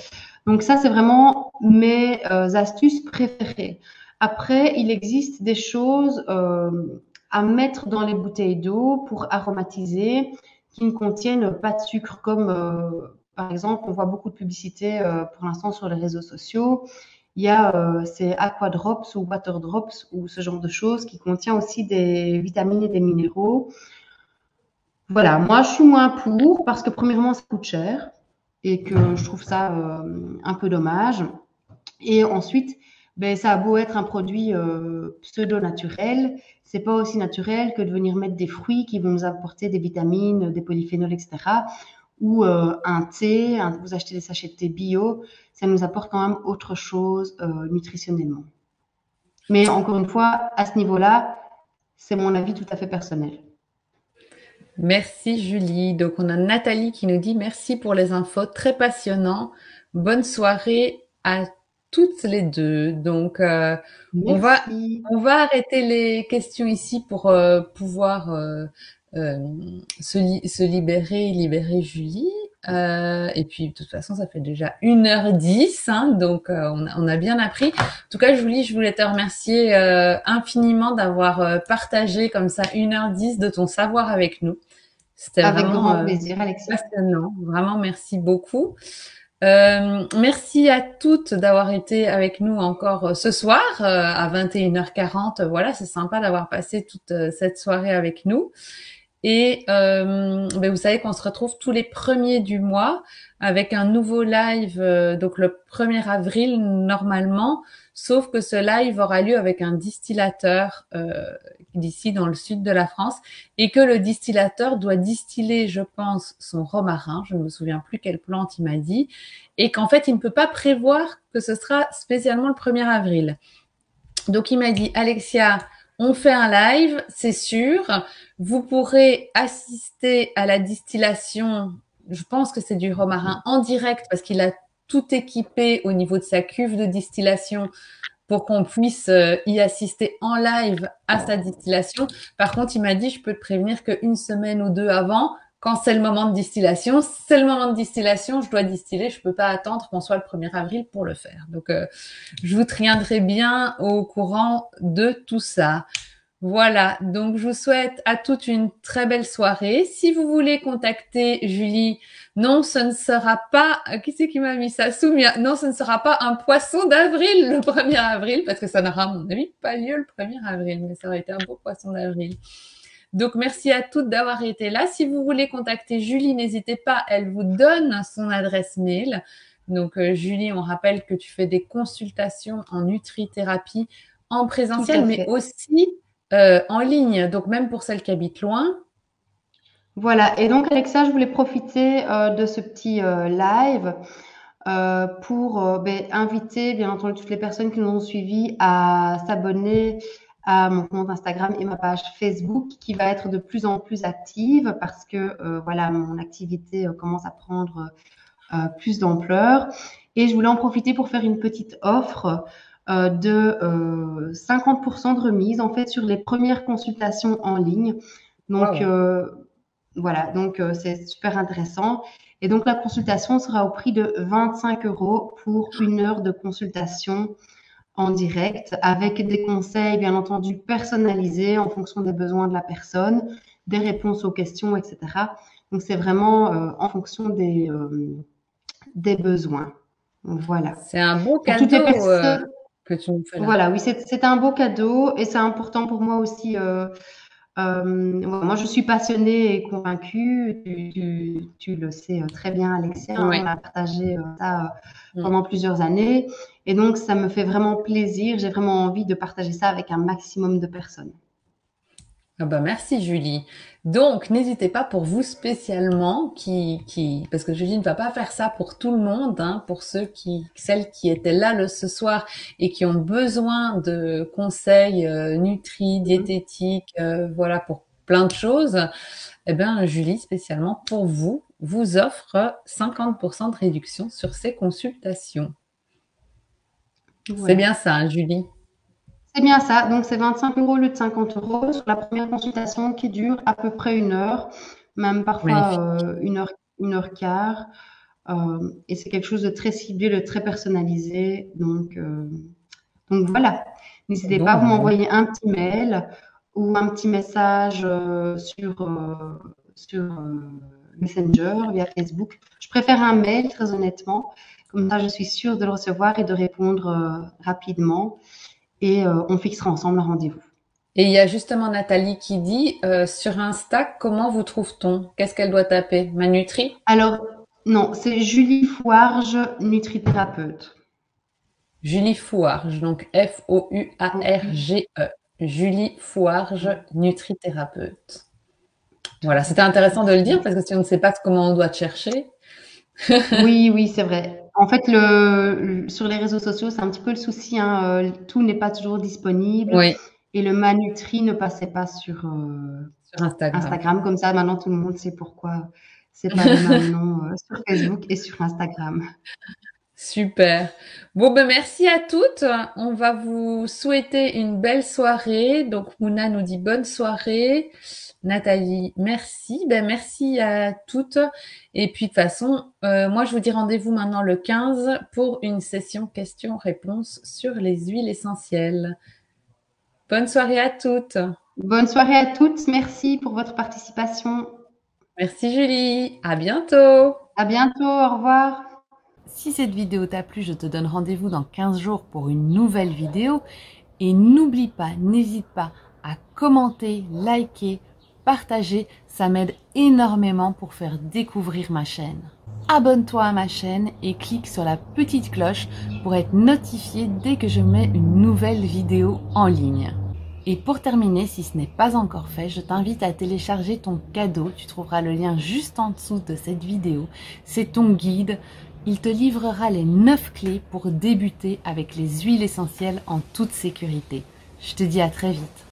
Donc ça, c'est vraiment mes astuces préférées. Après, il existe des choses à mettre dans les bouteilles d'eau pour aromatiser qui ne contiennent pas de sucre, comme par exemple, on voit beaucoup de publicité pour l'instant sur les réseaux sociaux. Il y a ces aqua drops ou water drops ou ce genre de choses qui contient aussi des vitamines et des minéraux. Voilà, moi je suis moins pour parce que premièrement ça coûte cher et que je trouve ça un peu dommage. Et ensuite, ben, ça a beau être un produit pseudo-naturel, c'est pas aussi naturel que de venir mettre des fruits qui vont nous apporter des vitamines, des polyphénols, etc. Ou un thé, vous achetez des sachets de thé bio, ça nous apporte quand même autre chose nutritionnellement. Mais encore une fois, à ce niveau-là, c'est mon avis tout à fait personnel. Merci Julie. Donc on a Nathalie qui nous dit merci pour les infos, très passionnant. Bonne soirée à toutes les deux. Donc on va Merci. on va arrêter les questions ici pour pouvoir euh, se libérer Julie. Et puis de toute façon ça fait déjà 1h10, hein, donc on a bien appris. En tout cas Julie, je voulais te remercier infiniment d'avoir partagé comme ça 1h10 de ton savoir avec nous. C'était Avec vraiment grand plaisir, Alexia. passionnant. Vraiment, merci beaucoup. Merci à toutes d'avoir été avec nous encore ce soir à 21h40. Voilà, c'est sympa d'avoir passé toute cette soirée avec nous. Et vous savez qu'on se retrouve tous les premiers du mois avec un nouveau live, donc le 1er avril normalement, sauf que ce live aura lieu avec un distillateur d'ici dans le sud de la France et que le distillateur doit distiller, je pense, son romarin, je ne me souviens plus quelle plante il m'a dit, et qu'en fait il ne peut pas prévoir que ce sera spécialement le 1er avril. Donc il m'a dit, Alexia, on fait un live, c'est sûr. Vous pourrez assister à la distillation. Je pense que c'est du romarin en direct parce qu'il a tout équipé au niveau de sa cuve de distillation pour qu'on puisse y assister en live à sa distillation. Par contre, il m'a dit, je peux te prévenir qu'une semaine ou deux avant, quand c'est le moment de distillation, c'est le moment de distillation, je dois distiller, je peux pas attendre qu'on soit le 1er avril pour le faire. Donc, je vous tiendrai bien au courant de tout ça. Voilà, donc je vous souhaite à toutes une très belle soirée. Si vous voulez contacter Julie, non, ce ne sera pas, qui c'est qui m'a mis ça? Soumia, non, ce ne sera pas un poisson d'avril le 1er avril, parce que ça n'aura, à mon avis, pas lieu le 1er avril, mais ça aurait été un beau poisson d'avril. Donc, merci à toutes d'avoir été là. Si vous voulez contacter Julie, n'hésitez pas, elle vous donne son adresse mail. Donc, Julie, on rappelle que tu fais des consultations en nutrithérapie en présentiel, mais aussi en ligne, donc même pour celles qui habitent loin. Voilà, et donc Alexa, je voulais profiter de ce petit live pour inviter bien entendu toutes les personnes qui nous ont suivis à s'abonner à mon compte Instagram et ma page Facebook qui va être de plus en plus active parce que voilà, mon activité commence à prendre plus d'ampleur. Et je voulais en profiter pour faire une petite offre de 50% de remise en fait sur les premières consultations en ligne. Donc voilà, donc c'est super intéressant. Et donc la consultation sera au prix de 25 € pour 1 heure de consultation en direct avec des conseils bien entendu personnalisés en fonction des besoins de la personne, des réponses aux questions, etc. Donc c'est vraiment en fonction des besoins. Voilà. C'est un beau Pour toutes les cadeau personnes, que tu nous fais là. voilà, oui, c'est un beau cadeau et c'est important pour moi aussi. Moi, je suis passionnée et convaincue. Tu le sais très bien, Alexia. Oui. On a partagé ça pendant plusieurs années. Et donc, ça me fait vraiment plaisir. J'ai vraiment envie de partager ça avec un maximum de personnes. Ah bah merci Julie. Donc n'hésitez pas pour vous spécialement parce que Julie ne va pas faire ça pour tout le monde, hein, pour celles qui étaient là ce soir et qui ont besoin de conseils diététiques, voilà pour plein de choses. Eh bien Julie spécialement pour vous offre 50% de réduction sur ces consultations. Voilà. C'est bien ça, hein, Julie. C'est bien ça. Donc, c'est 25 € au lieu de 50 € sur la première consultation qui dure à peu près 1 heure, même parfois 1 heure quart. Et c'est quelque chose de très ciblé, de très personnalisé. Donc voilà. N'hésitez pas à m'envoyer un petit mail ou un petit message sur Messenger via Facebook. Je préfère un mail, très honnêtement. Comme ça, je suis sûre de le recevoir et de répondre rapidement. Et on fixera ensemble un rendez-vous. Et il y a justement Nathalie qui dit sur Insta, comment vous trouve-t-on? Qu'est-ce qu'elle doit taper? Manutri? Alors, non, c'est Julie Fouarge, nutrithérapeute. Julie Fouarge, donc F-O-U-A-R-G-E. Julie Fouarge, nutrithérapeute. Voilà, c'était intéressant de le dire parce que si on ne sait pas comment on doit te chercher. Oui, c'est vrai. En fait, sur les réseaux sociaux, c'est un petit peu le souci, hein, tout n'est pas toujours disponible. Oui. Et le Manutri ne passait pas sur Instagram. Comme ça, maintenant, tout le monde sait pourquoi c'est pas le même nom sur Facebook et sur Instagram. Super. Bon, merci à toutes. On va vous souhaiter une belle soirée. Donc, Mouna nous dit bonne soirée. Nathalie, merci. Merci à toutes. Et puis, de toute façon, moi, je vous dis rendez-vous maintenant le 15 pour une session questions-réponses sur les huiles essentielles. Bonne soirée à toutes. Bonne soirée à toutes. Merci pour votre participation. Merci Julie. À bientôt. À bientôt. Au revoir. Si cette vidéo t'a plu, je te donne rendez-vous dans 15 jours pour une nouvelle vidéo. Et n'oublie pas, n'hésite pas à commenter, liker, partager, ça m'aide énormément pour faire découvrir ma chaîne. Abonne-toi à ma chaîne et clique sur la petite cloche pour être notifié dès que je mets une nouvelle vidéo en ligne. Et pour terminer, si ce n'est pas encore fait, je t'invite à télécharger ton cadeau. Tu trouveras le lien juste en dessous de cette vidéo. C'est ton guide. Il te livrera les 9 clés pour débuter avec les huiles essentielles en toute sécurité. Je te dis à très vite.